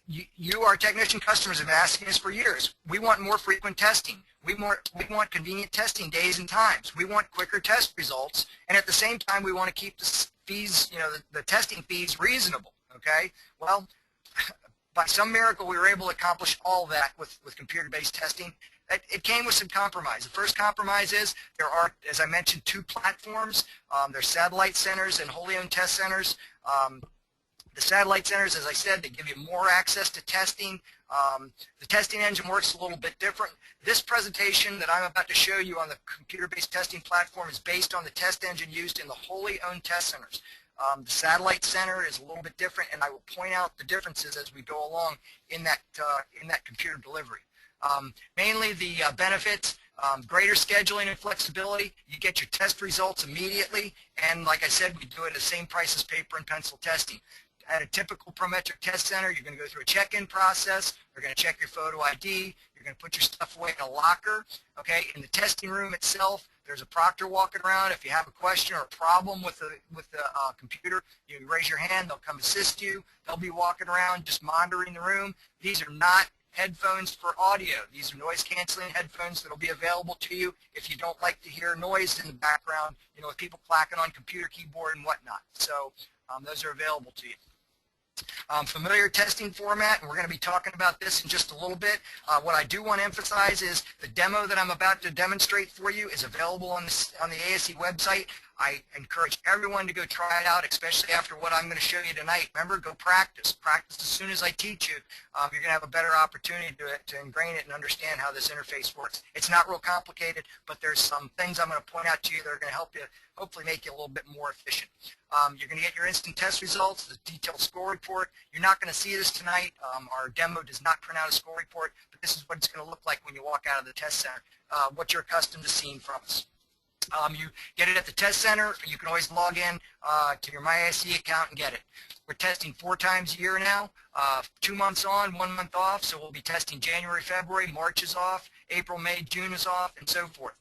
You, our technician customers, have been asking us for years. We want more frequent testing. We want convenient testing days and times. We want quicker test results, and at the same time, we want to keep the fees, the testing fees reasonable. Okay. Well, by some miracle, we were able to accomplish all that with computer-based testing. It came with some compromise. The first compromise is there are, as I mentioned, two platforms. There's satellite centers and wholly owned test centers. The satellite centers, as I said, they give you more access to testing. The testing engine works a little bit different. This presentation that I'm about to show you on the computer-based testing platform is based on the test engine used in the wholly owned test centers. The satellite center is a little bit different, and I will point out the differences as we go along in that computer delivery. Mainly the benefits, greater scheduling and flexibility. You get your test results immediately, and like I said, we do it at the same price as paper and pencil testing. At a typical Prometric test center, you're going to go through a check-in process. They're going to check your photo ID. You're going to put your stuff away in a locker. Okay, in the testing room itself, there's a proctor walking around. If you have a question or a problem with the computer, you raise your hand. They'll come assist you. They'll be walking around just monitoring the room. These are not headphones for audio. These are noise-canceling headphones that will be available to you if you don't like to hear noise in the background, with people clacking on computer keyboard and whatnot. So those are available to you. Familiar testing format, and we're going to be talking about this in just a little bit. What I do want to emphasize is the demo that I'm about to demonstrate for you is available on the ASE website. I encourage everyone to go try it out, especially after what I'm going to show you tonight. Remember, go practice. Practice as soon as I teach you. You're going to have a better opportunity to ingrain it and understand how this interface works. It's not real complicated, but there's some things I'm going to point out to you that are going to help you, hopefully make you a little bit more efficient. You're going to get your instant test results, the detailed score report. You're not going to see this tonight. Our demo does not print out a score report, but this is what it's going to look like when you walk out of the test center, what you're accustomed to seeing from us. You get it at the test center. You can always log in to your MyASE account and get it. We're testing 4 times a year now, 2 months on, 1 month off. So we'll be testing January, February, March is off, April, May, June is off, and so forth.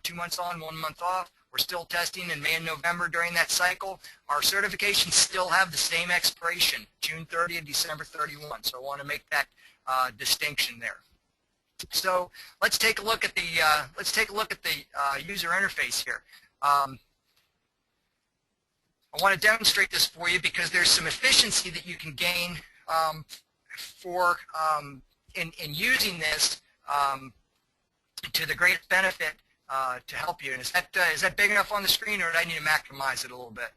2 months on, 1 month off. We're still testing in May and November during that cycle. Our certifications still have the same expiration, June 30 and December 31. So I want to make that distinction there. So let's take a look at the user interface here. I want to demonstrate this for you because there's some efficiency that you can gain in using this to the greatest benefit to help you. And is that big enough on the screen, or do I need to maximize it a little bit?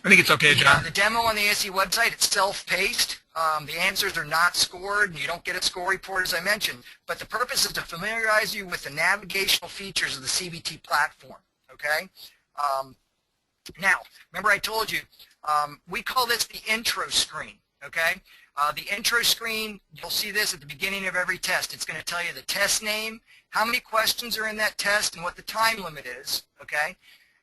I think it's okay, John. The demo on the ASE website, it's self-paced. The answers are not scored, and you don't get a score report, as I mentioned. But the purpose is to familiarize you with the navigational features of the CBT platform, okay? Now, remember I told you, we call this the intro screen, okay? The intro screen, you'll see this at the beginning of every test. It's going to tell you the test name, how many questions are in that test, and what the time limit is, okay?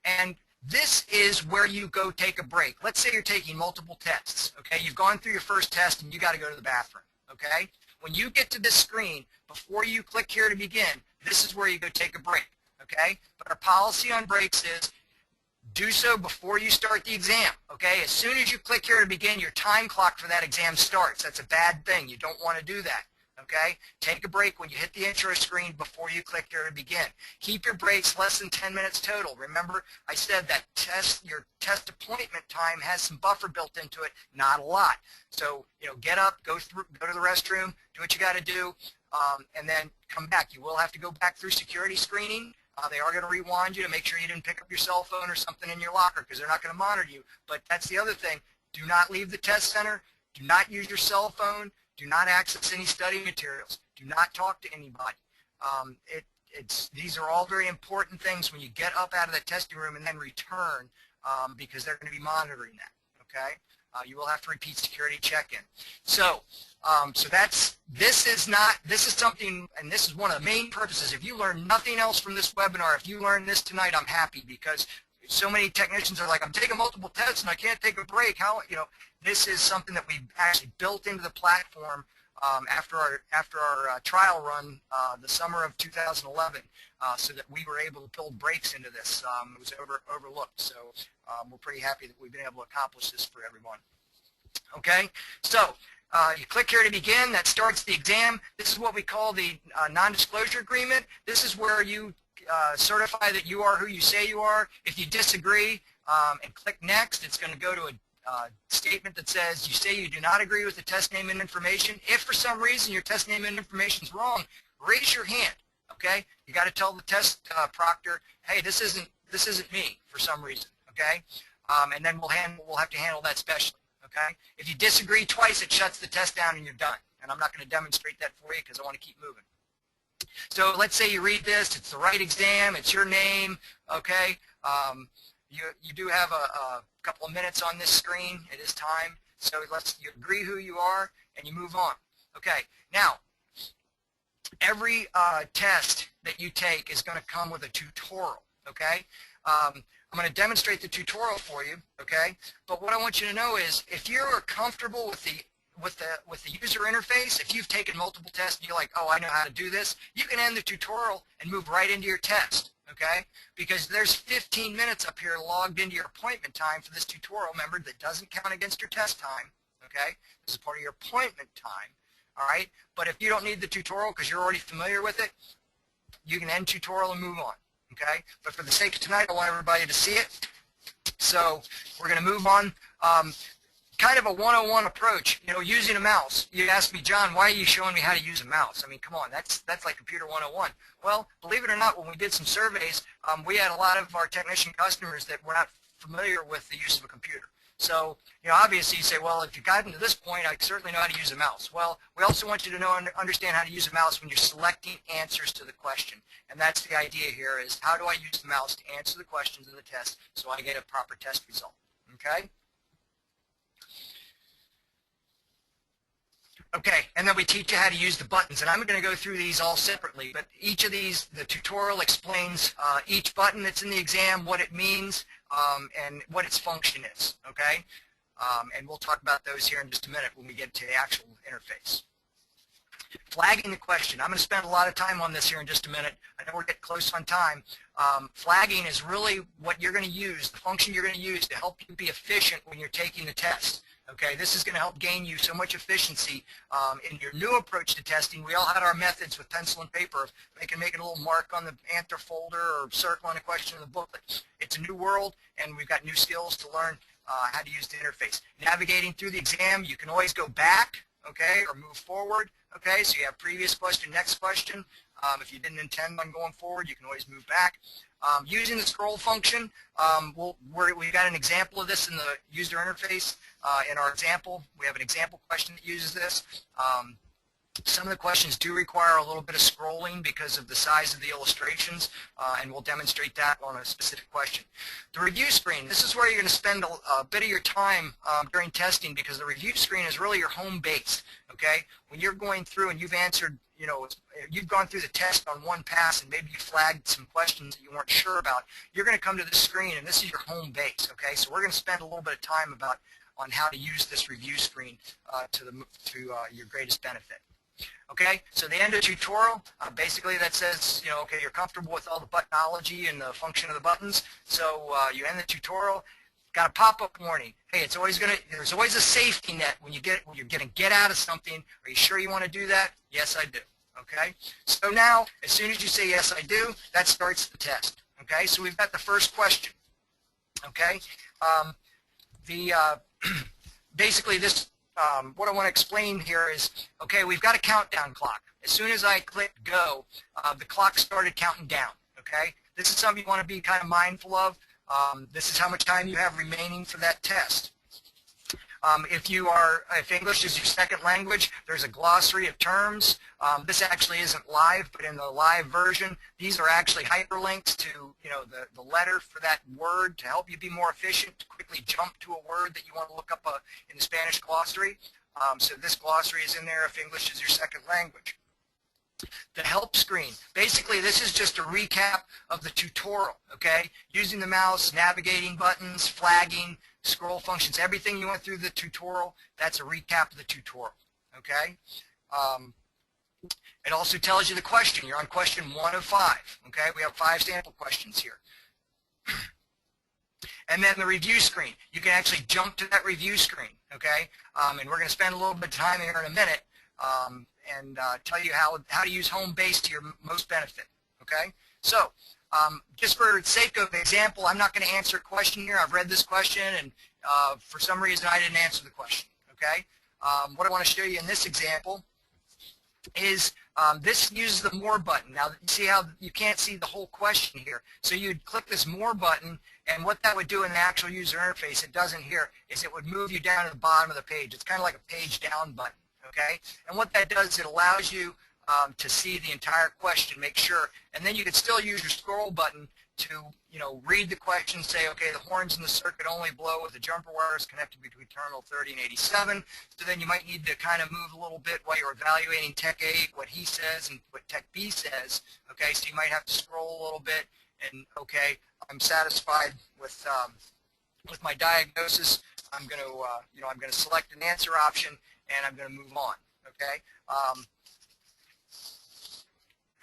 And this is where you go take a break. Let's say you're taking multiple tests, okay? You've gone through your first test and you got to go to the bathroom, okay? When you get to this screen, before you click here to begin, this is where you go take a break, okay? But our policy on breaks is do so before you start the exam, okay? As soon as you click here to begin, your time clock for that exam starts. That's a bad thing. You don't want to do that, okay? Take a break when you hit the intro screen before you click here to begin. Keep your breaks less than 10 minutes total. Remember, I said that your test appointment time has some buffer built into it, not a lot. So, get up, go to the restroom, do what you got to do, and then come back. You will have to go back through security screening. They are going to rewind you to make sure you didn't pick up your cell phone or something in your locker because they're not going to monitor you. But that's the other thing. Do not leave the test center. Do not use your cell phone. Do not access any study materials. Do not talk to anybody. These are all very important things when you get up out of the testing room and then return because they're going to be monitoring that. Okay? You will have to repeat security check-in. So this is something, and this is one of the main purposes. If you learn nothing else from this webinar, if you learn this tonight, I'm happy because so many technicians are like, I'm taking multiple tests and I can't take a break. How, this is something that we actually built into the platform after our trial run the summer of 2011, so that we were able to build breaks into this. It was overlooked, so we're pretty happy that we've been able to accomplish this for everyone. Okay, so you click here to begin. That starts the exam. This is what we call the non-disclosure agreement. This is where you certify that you are who you say you are. If you disagree and click next, it's going to go to a statement that says you say you do not agree with the test name and information. If for some reason your test name and information is wrong, raise your hand. Okay, you got to tell the test proctor, hey, this isn't me for some reason. Okay, and then we'll have to handle that specially. Okay, if you disagree twice, it shuts the test down and you're done. And I'm not going to demonstrate that for you because I want to keep moving. So let's say you read this, it's the right exam, it's your name. Okay. You do have a couple of minutes on this screen. It is time. So you agree who you are, and you move on. Okay. Now, every test that you take is going to come with a tutorial. Okay. I'm going to demonstrate the tutorial for you. Okay. But what I want you to know is, if you're comfortable with the user interface, if you've taken multiple tests and you're like, oh, I know how to do this, you can end the tutorial and move right into your test. Okay, because there's 15 minutes up here logged into your appointment time for this tutorial. Remember, that doesn't count against your test time. Okay, this is part of your appointment time. All right, but if you don't need the tutorial because you're already familiar with it, you can end tutorial and move on. Okay, but for the sake of tonight, I want everybody to see it. So we're going to move on. Kind of a 101 approach, using a mouse. You ask me, John, why are you showing me how to use a mouse? I mean, come on, that's like computer 101. Well, believe it or not, when we did some surveys, we had a lot of our technician customers that were not familiar with the use of a computer. So, obviously you say, well, if you've gotten to this point, I certainly know how to use a mouse. Well, we also want you to know and understand how to use a mouse when you're selecting answers to the question. And that's the idea here is, how do I use the mouse to answer the questions in the test so I get a proper test result? Okay? Okay, and then we teach you how to use the buttons, and I'm going to go through these all separately, but each of these, the tutorial explains each button that's in the exam, what it means, and what its function is, okay? And we'll talk about those here in just a minute when we get to the actual interface. Flagging the question. I'm going to spend a lot of time on this here in just a minute. I know we're getting close on time. Flagging is really what you're going to use, the function you're going to use to help you be efficient when you're taking the test. Okay, this is going to help gain you so much efficiency in your new approach to testing. We all had our methods with pencil and paper. They can make a little mark on the answer folder or circle on a question in the booklet. It's a new world, and we've got new skills to learn how to use the interface. Navigating through the exam, you can always go back, okay, or move forward. Okay, so you have previous question, next question. If you didn't intend on going forward, you can always move back. Using the scroll function, we've got an example of this in the user interface. In our example, we have an example question that uses this. Some of the questions do require a little bit of scrolling because of the size of the illustrations, and we'll demonstrate that on a specific question. The review screen, this is where you're going to spend a bit of your time during testing, because the review screen is really your home base. Okay, when you're going through and you've answered, you've gone through the test on one pass and maybe you flagged some questions that you weren't sure about, you're going to come to this screen and this is your home base. Okay, so we're going to spend a little bit of time on how to use this review screen to your greatest benefit. Okay, so the end of the tutorial, basically that says, okay, you're comfortable with all the buttonology and the function of the buttons, so you end the tutorial. Got a pop-up warning. Hey, there's always a safety net when you're going to get out of something. Are you sure you want to do that? Yes, I do. Okay, so now, as soon as you say yes, I do, that starts the test. Okay, so we've got the first question. Okay, basically this, what I want to explain here is, okay, we've got a countdown clock. As soon as I click go, the clock started counting down. Okay, this is something you want to be kind of mindful of. This is how much time you have remaining for that test. If English is your second language, there's a glossary of terms. This actually isn't live, but in the live version, these are actually hyperlinks to the letter for that word to help you be more efficient, to quickly jump to a word that you want to look up in the Spanish glossary. So this glossary is in there if English is your second language. The help screen, basically this is just a recap of the tutorial, okay? Using the mouse, navigating buttons, flagging, scroll functions, everything you went through the tutorial, that's a recap of the tutorial, okay? It also tells you the question. You're on question 1 of 5, okay? We have 5 sample questions here. And then the review screen. You can actually jump to that review screen, okay? And we're going to spend a little bit of time here in a minute and tell you how to use home base to your most benefit, okay? So just for the sake of example, I'm not going to answer a question here. I've read this question, and for some reason I didn't answer the question, okay? What I want to show you in this example is this uses the More button. Now, see how you can't see the whole question here. So you'd click this More button, and what that would do in the actual user interface, it doesn't here, is it would move you down to the bottom of the page. It's kind of like a page down button. Okay, and what that does, it allows you to see the entire question, make sure, and then you can still use your scroll button to, read the question, say, okay, the horns in the circuit only blow with the jumper wires connected between terminal 30 and 87. So then you might need to kind of move a little bit while you're evaluating Tech A, what he says and what Tech B says. Okay, so you might have to scroll a little bit, and okay, I'm satisfied with my diagnosis. I'm going to, I'm going to select an answer option, and I'm going to move on, okay? I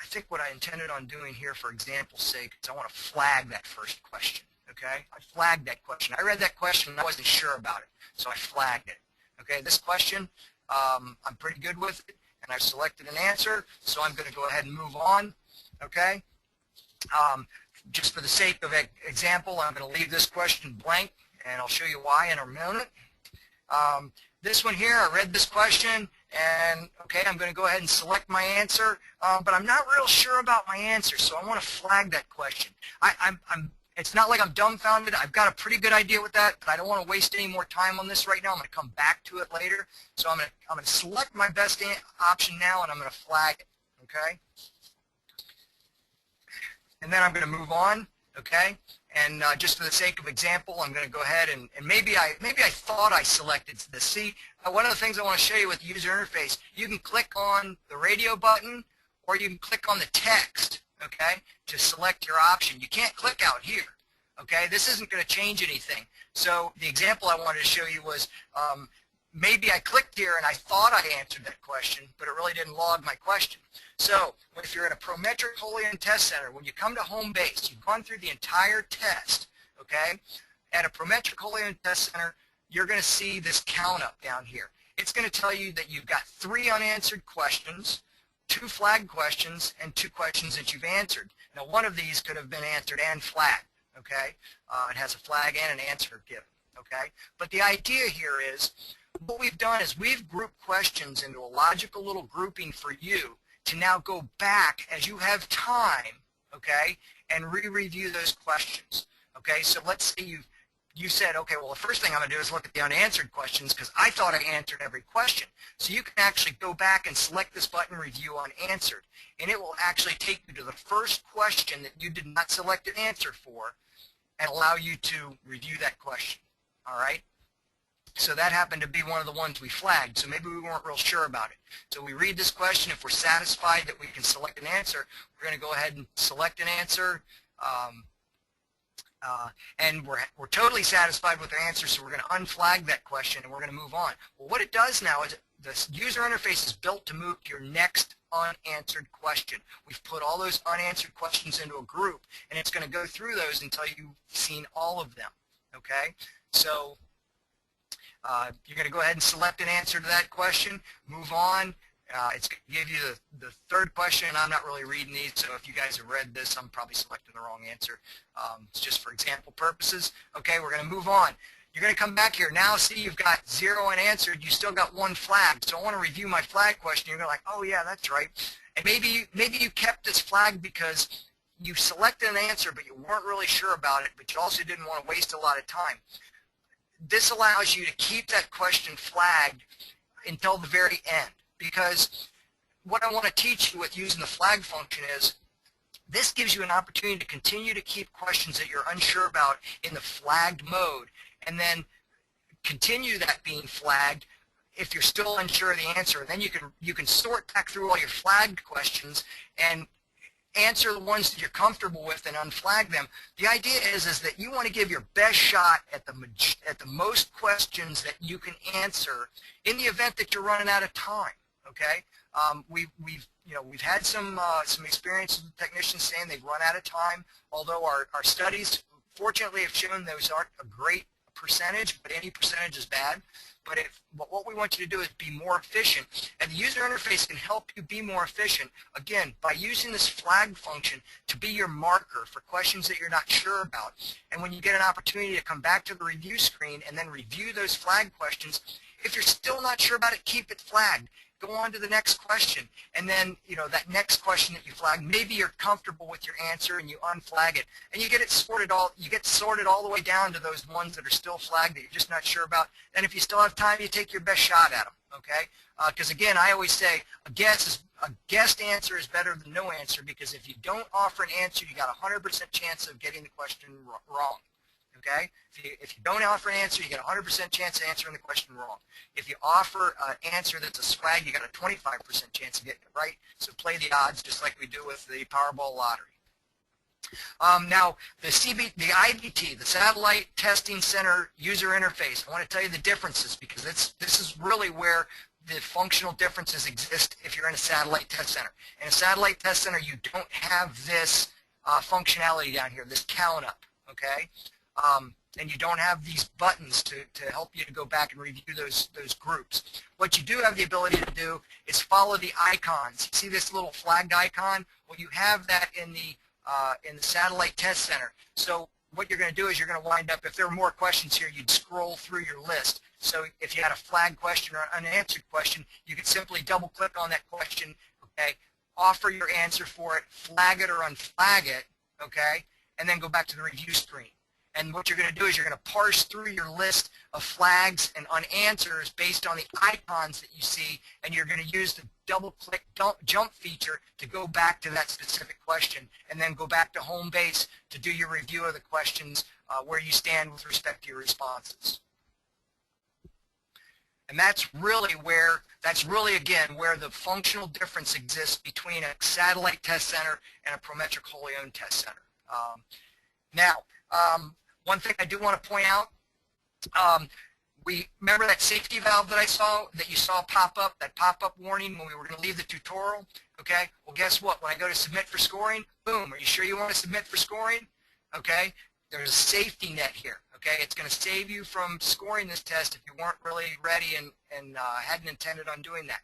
think what I intended on doing here for example's sake is I want to flag that first question, okay? I flagged that question. I read that question and I wasn't sure about it, so I flagged it, okay? This question, I'm pretty good with it, and I've selected an answer, so I'm going to go ahead and move on, okay? Just for the sake of example, I'm going to leave this question blank, and I'll show you why in a minute. This one here, I read this question, and okay, I'm going to go ahead and select my answer, but I'm not real sure about my answer, so I want to flag that question. It's not like I'm dumbfounded. I've got a pretty good idea with that, but I don't want to waste any more time on this right now. I'm going to come back to it later, so I'm going to select my best option now, and I'm going to flag it, okay? And then I'm going to move on, okay? And just for the sake of example, I'm going to go ahead and maybe I thought I selected this. See, one of the things I want to show you with the user interface, you can click on the radio button or you can click on the text, okay, to select your option. You can't click out here, okay? This isn't going to change anything. So the example I wanted to show you was maybe I clicked here and I thought I answered that question, but it really didn't log my question. So if you're in a Prometric wholly owned test center, when you come to home base, you've gone through the entire test, okay? At a Prometric wholly owned test center, you're going to see this count up down here. It's going to tell you that you've got 3 unanswered questions, 2 flagged questions, and 2 questions that you've answered. Now, one of these could have been answered and flagged, okay? It has a flag and an answer given, okay? But the idea here is, what we've done is we've grouped questions into a logical little grouping for you to now go back as you have time, okay, and re-review those questions, okay? So let's say you said, okay, well, the first thing I'm going to do is look at the unanswered questions because I thought I answered every question. So you can actually go back and select this button, Review Unanswered, and it will actually take you to the first question that you did not select an answer for and allow you to review that question, all right? So that happened to be one of the ones we flagged, so maybe we weren't real sure about it. So we read this question. If we're satisfied that we can select an answer, we're going to go ahead and select an answer. And we're totally satisfied with the answer, so we're going to unflag that question and we're going to move on. Well, what it does now is the user interface is built to move to your next unanswered question. We've put all those unanswered questions into a group, and it's going to go through those until you've seen all of them, okay? So you're going to go ahead and select an answer to that question, move on. It's going to give you the third question. I'm not really reading these, so if you guys have read this, I'm probably selecting the wrong answer. It's just for example purposes. Okay, we're going to move on. You're going to come back here. Now, see, you've got 0 unanswered. You still got 1 flag. So I want to review my flag question. You're going to like, oh, yeah, that's right. And maybe you kept this flag because you selected an answer, but you weren't really sure about it, but you also didn't want to waste a lot of time. This allows you to keep that question flagged until the very end, because what I want to teach you with using the flag function is this gives you an opportunity to continue to keep questions that you're unsure about in the flagged mode, and then continue that being flagged if you're still unsure of the answer. And then you can sort back through all your flagged questions and answer the ones that you're comfortable with and unflag them. The idea is that you want to give your best shot at the most questions that you can answer in the event that you're running out of time. Okay, we've had some experience with technicians saying they've run out of time. Although our studies fortunately have shown those aren't a great percentage, but any percentage is bad. But what we want you to do is be more efficient, and the user interface can help you be more efficient, again, by using this flag function to be your marker for questions that you're not sure about. And when you get an opportunity to come back to the review screen and then review those flag questions, if you're still not sure about it, keep it flagged. Go on to the next question, and then that next question that you flagged, maybe you're comfortable with your answer and you unflag it, and you get sorted all the way down to those ones that are still flagged that you're just not sure about. And if you still have time, you take your best shot at them. Okay? Because again, I always say a guessed answer is better than no answer, because if you don't offer an answer, you got a 100% chance of getting the question wrong. Okay? If you don't offer an answer, you get a 100% chance of answering the question wrong. If you offer an answer that's a swag, you got a 25% chance of getting it right. So play the odds just like we do with the Powerball lottery. Now, the IBT, the Satellite Testing Center user interface, I want to tell you the differences, because this is really where the functional differences exist if you're in a satellite test center. In a satellite test center, you don't have this functionality down here, this count up, okay? And you don't have these buttons to help you to go back and review those groups. What you do have the ability to do is follow the icons. See this little flagged icon? Well, you have that in the Satellite Test Center. So what you're going to do is you're going to wind up, if there are more questions here, you'd scroll through your list. So if you had a flagged question or an unanswered question, you could simply double-click on that question, okay, offer your answer for it, flag it or unflag it, okay, and then go back to the review screen. And what you're going to do is you're going to parse through your list of flags and unanswers based on the icons that you see, and you're going to use the double-click jump feature to go back to that specific question, and then go back to home base to do your review of the questions where you stand with respect to your responses. And that's really, again, where the functional difference exists between a satellite test center and a Prometric wholly owned test center. Now, one thing I do want to point out, remember that safety valve that you saw pop up, that pop-up warning when we were going to leave the tutorial? Okay, well guess what? When I go to submit for scoring, boom, are you sure you want to submit for scoring? Okay, there's a safety net here. Okay, it's going to save you from scoring this test if you weren't really ready and hadn't intended on doing that.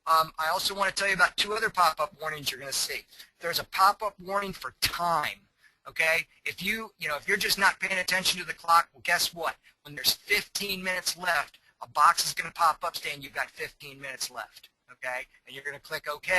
I also want to tell you about two other pop-up warnings you're going to see. There's a pop-up warning for time. Okay, if you're just not paying attention to the clock, well, guess what? When there's 15 minutes left, a box is going to pop up saying you've got 15 minutes left. Okay, and you're going to click OK.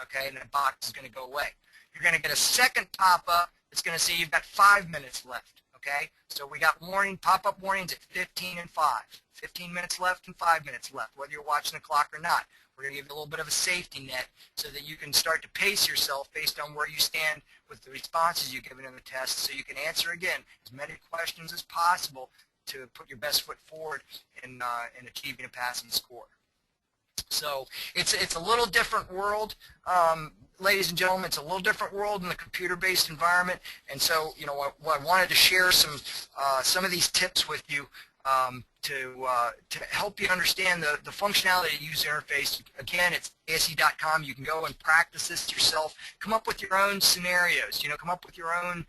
Okay, and the box is going to go away. You're going to get a second pop-up that's going to say you've got 5 minutes left. Okay, so we got pop-up warnings at 15 and 5. 15 minutes left and 5 minutes left, whether you're watching the clock or not. We're going to give you a little bit of a safety net so that you can start to pace yourself based on where you stand with the responses you've given in the test, so you can answer, again, as many questions as possible to put your best foot forward in achieving a passing score. So it's a little different world, ladies and gentlemen. It's a little different world in the computer-based environment, and so I wanted to share some of these tips with you to help you understand the functionality of the user interface. Again, it's ASE.com. You can go and practice this yourself. Come up with your own scenarios. Come up with your own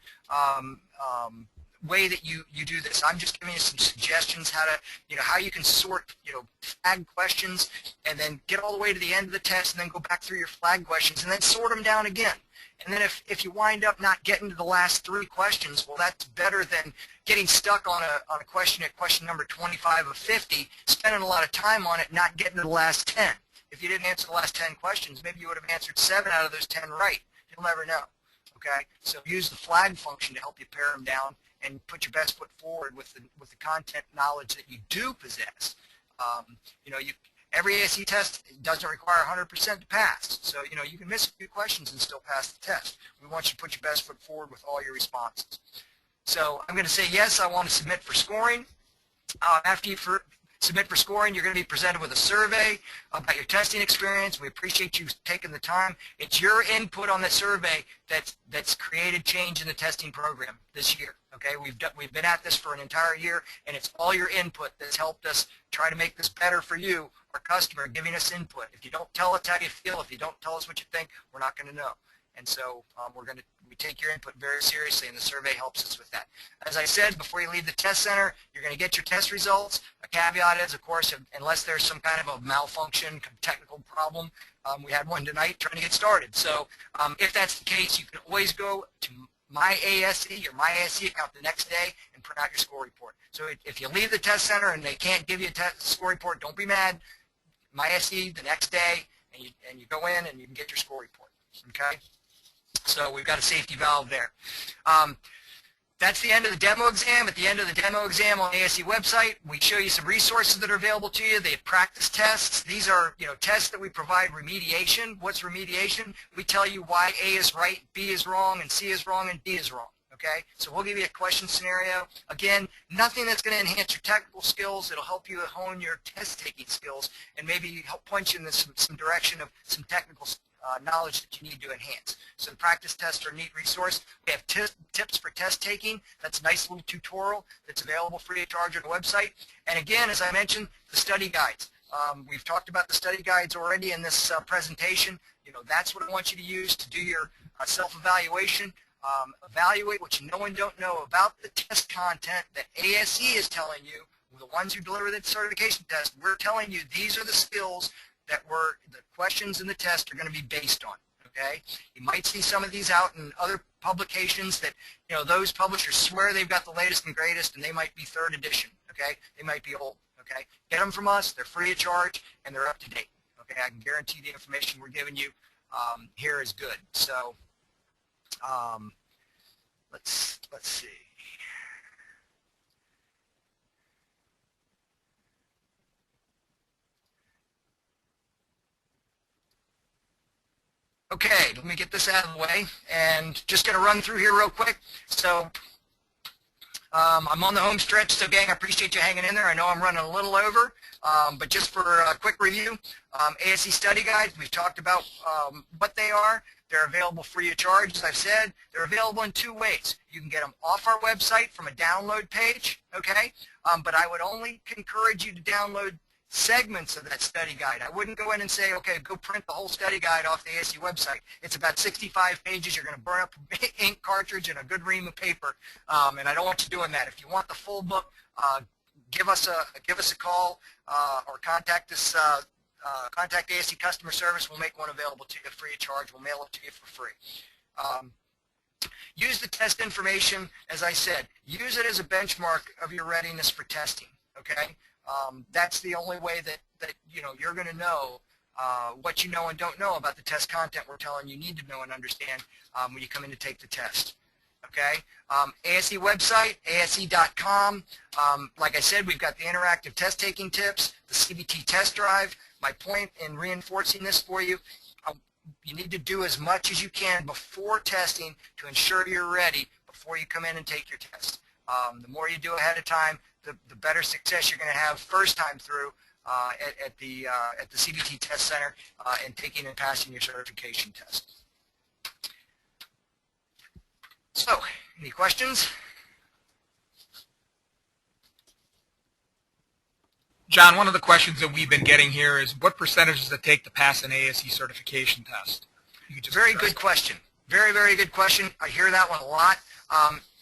way that you do this. I'm just giving you some suggestions how you can sort flag questions and then get all the way to the end of the test and then go back through your flag questions and then sort them down again. And then if you wind up not getting to the last 3 questions, well, that's better than getting stuck on a question at question number 25 of 50, spending a lot of time on it, not getting to the last 10. If you didn't answer the last 10 questions, maybe you would have answered 7 out of those 10 right. You'll never know. Okay, so use the flag function to help you pare them down and put your best foot forward with the content knowledge that you do possess. Every ASE test doesn't require 100% to pass, so you can miss a few questions and still pass the test. We want you to put your best foot forward with all your responses. So I'm going to say yes, I want to submit for scoring. After you submit for scoring, you're going to be presented with a survey about your testing experience. We appreciate you taking the time. It's your input on the survey that's created change in the testing program this year. Okay, we've been at this for an entire year, and it's all your input that's helped us try to make this better for you, our customer, giving us input. If you don't tell us how you feel, if you don't tell us what you think, we're not going to know. And so we take your input very seriously, and the survey helps us with that. As I said, before you leave the test center, you're going to get your test results. A caveat is, of course, unless there's some kind of a malfunction, technical problem, we had one tonight trying to get started. So if that's the case, you can always go to My ASE, your My ASE account the next day and print out your score report. So if you leave the test center and they can't give you a score report, don't be mad. My ASE the next day, and you go in and you can get your score report. Okay? So we've got a safety valve there. That's the end of the demo exam. At the end of the demo exam on the ASE website, we show you some resources that are available to you. They have practice tests. These are tests that we provide remediation. What's remediation? We tell you why A is right, B is wrong, and C is wrong, and D is wrong. Okay? So we'll give you a question scenario. Again, nothing that's going to enhance your technical skills. It'll help you hone your test-taking skills and maybe help point you in some direction of some technical knowledge that you need to enhance. So the practice tests are a neat resource. We have tips for test taking. That's a nice little tutorial that's available free of charge on the website. And again, as I mentioned, the study guides. We've talked about the study guides already in this presentation. That's what I want you to use to do your self-evaluation. Evaluate what you know and don't know about the test content that ASE is telling you. The ones who deliver the certification test, we're telling you these are the skills that the questions in the test are going to be based on. Okay, you might see some of these out in other publications that those publishers swear they've got the latest and greatest, and they might be 3rd edition. Okay, they might be old. Okay, get them from us. They're free of charge and they're up to date. Okay, I can guarantee the information we're giving you here is good. So let's see. Okay, let me get this out of the way, and just going to run through here real quick. So I'm on the home stretch, so gang, I appreciate you hanging in there. I know I'm running a little over, but just for a quick review, ASE Study Guides, we've talked about what they are. They're available free of charge, as I've said. They're available in two ways. You can get them off our website from a download page, okay? But I would only encourage you to download segments of that study guide. I wouldn't go in and say, okay, go print the whole study guide off the ASE website. It's about 65 pages. You're going to burn up an ink cartridge and a good ream of paper, and I don't want you doing that. If you want the full book, give us a call or contact us. Contact ASE customer service. We'll make one available to you free of charge. We'll mail it to you for free. Use the test information, as I said. Use it as a benchmark of your readiness for testing. Okay. That's the only way that you're going to know what you know and don't know about the test content we're telling you need to know and understand when you come in to take the test. Okay, ASE website, ase.com. Like I said, we've got the interactive test taking tips, the CBT Test Drive. My point in reinforcing this for you, you need to do as much as you can before testing to ensure you're ready before you come in and take your test. The more you do ahead of time, the better success you're going to have first time through at the CBT Test Center and taking and passing your certification test. So, any questions? John, one of the questions that we've been getting here is what percentage does it take to pass an ASE certification test? Very good question. Very, very good question. I hear that one a lot.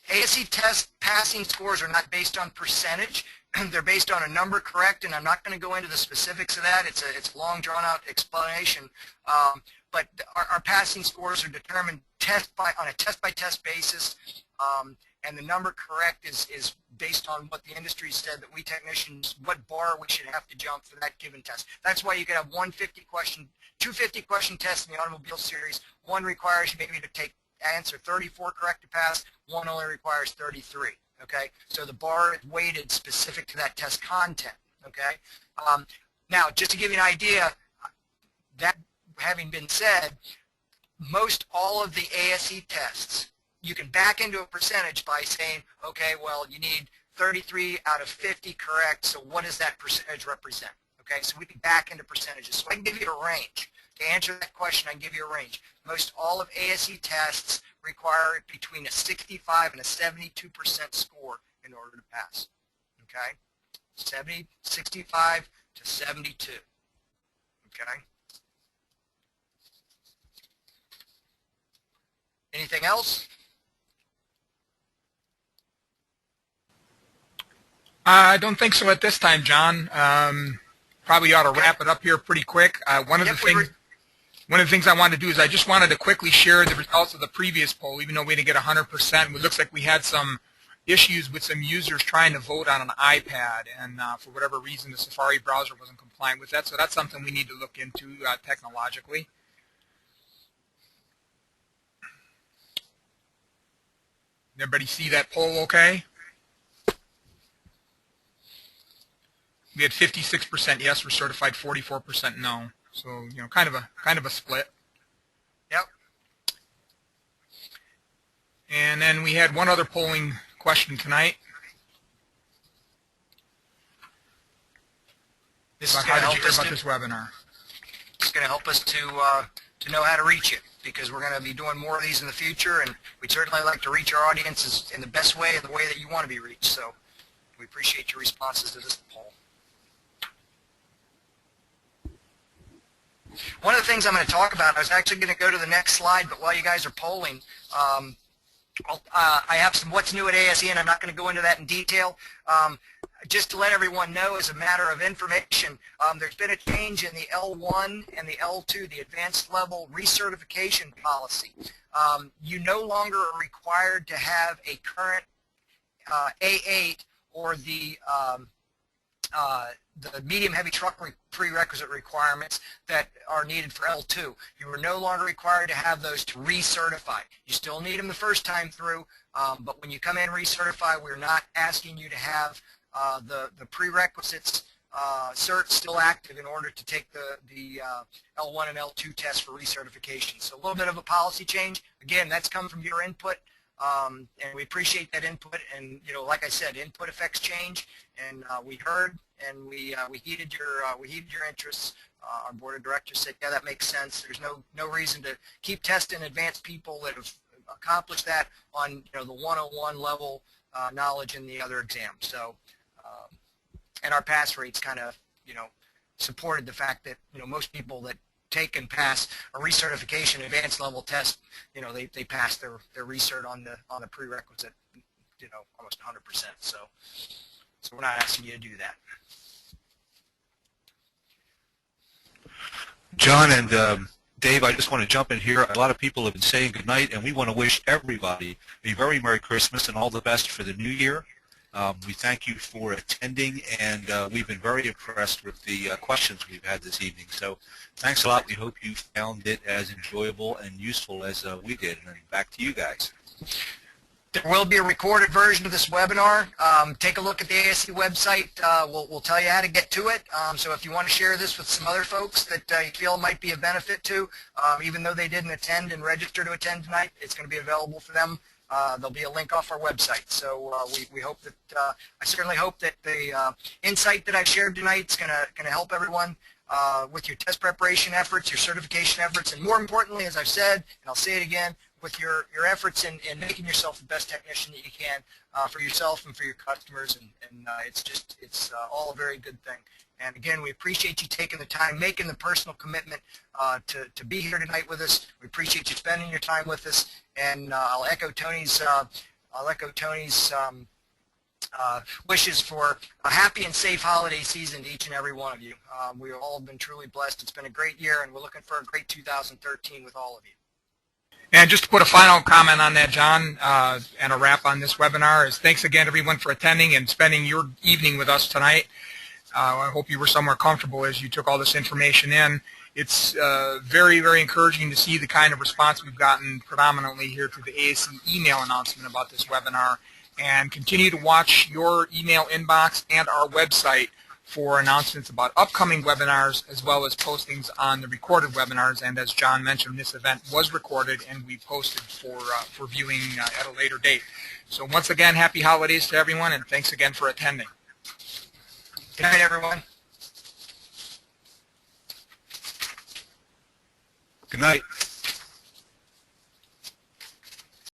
ASE test passing scores are not based on percentage. They're based on a number, correct, and I'm not going to go into the specifics of that. It's a long, drawn-out explanation. But our passing scores are determined on a test-by-test basis, and the number correct is based on what the industry said that we technicians, what bar we should have to jump for that given test. That's why you could have 2 50-question tests in the automobile series. One requires you maybe to answer 34 correct to pass. One only requires 33. Okay, so the bar is weighted specific to that test content. Okay, now just to give you an idea, that having been said, most all of the ASE tests, you can back into a percentage by saying, okay, well, you need 33 out of 50 correct, so what does that percentage represent? Okay, so we can back into percentages. So I can give you a range. To answer that question, I can give you a range. Most all of ASE tests require between a 65 and a 72% score in order to pass. Okay, 65 to 72. Okay. Anything else? I don't think so at this time, John. Probably ought to wrap it up here pretty quick. One of the things I wanted to do is I just wanted to quickly share the results of the previous poll, even though we didn't get 100%. It looks like we had some issues with some users trying to vote on an iPad, and for whatever reason the Safari browser wasn't compliant with that, so that's something we need to look into technologically. Everybody see that poll okay? We had 56% yes, we're certified, 44% no. So, kind of a split. Yep. And then we had one other polling question tonight. How did you hear about this webinar? It's going to help us to know how to reach you, because we're going to be doing more of these in the future, and we'd certainly like to reach our audiences in the best way and the way that you want to be reached. So we appreciate your responses to this poll. One of the things I'm going to talk about, I was actually going to go to the next slide, but while you guys are polling, I have some what's new at ASE, and I'm not going to go into that in detail. Just to let everyone know, as a matter of information, there's been a change in the L1 and the L2, the advanced level recertification policy. You no longer are required to have a current A8 or the medium heavy truck prerequisite requirements that are needed for L2. You are no longer required to have those to recertify. You still need them the first time through, but when you come in recertify, we're not asking you to have the prerequisites cert still active in order to take the L1 and L2 tests for recertification. So a little bit of a policy change. Again, that's come from your input. and we appreciate that input. And like I said, input affects change, and we heard and we heeded your interests. Our board of directors said, yeah, that makes sense. There's no reason to keep testing advanced people that have accomplished that on the 101 level knowledge in the other exams. So, and our pass rates kind of supported the fact that most people that take and pass a recertification advanced level test, they pass their recert on the prerequisite, almost 100%. So we're not asking you to do that. John and Dave, I just want to jump in here. A lot of people have been saying good night, and we want to wish everybody a very Merry Christmas and all the best for the new year. We thank you for attending, and we've been very impressed with the questions we've had this evening. So thanks a lot. We hope you found it as enjoyable and useful as we did. And back to you guys. There will be a recorded version of this webinar. Take a look at the ASE website. We'll tell you how to get to it. So if you want to share this with some other folks that you feel might be a benefit to, even though they didn't attend and register to attend tonight, it's going to be available for them. There'll be a link off our website. So we hope that, I certainly hope that the insight that I've shared tonight is going to help everyone with your test preparation efforts, your certification efforts, and more importantly, as I've said, and I'll say it again, with your efforts in making yourself the best technician that you can for yourself and for your customers, and it's all a very good thing. And again, we appreciate you taking the time, making the personal commitment to be here tonight with us. We appreciate you spending your time with us, and I'll echo Tony's wishes for a happy and safe holiday season to each and every one of you. We all have been truly blessed. It's been a great year, and we're looking for a great 2013 with all of you. And just to put a final comment on that, John, and a wrap on this webinar is thanks again, everyone, for attending and spending your evening with us tonight. I hope you were somewhere comfortable as you took all this information in. It's very, very encouraging to see the kind of response we've gotten predominantly here to the ASE email announcement about this webinar. And continue to watch your email inbox and our website for announcements about upcoming webinars, as well as postings on the recorded webinars. And as John mentioned, this event was recorded and we posted for viewing at a later date. So once again, happy holidays to everyone, and thanks again for attending. Good night, everyone. Good night.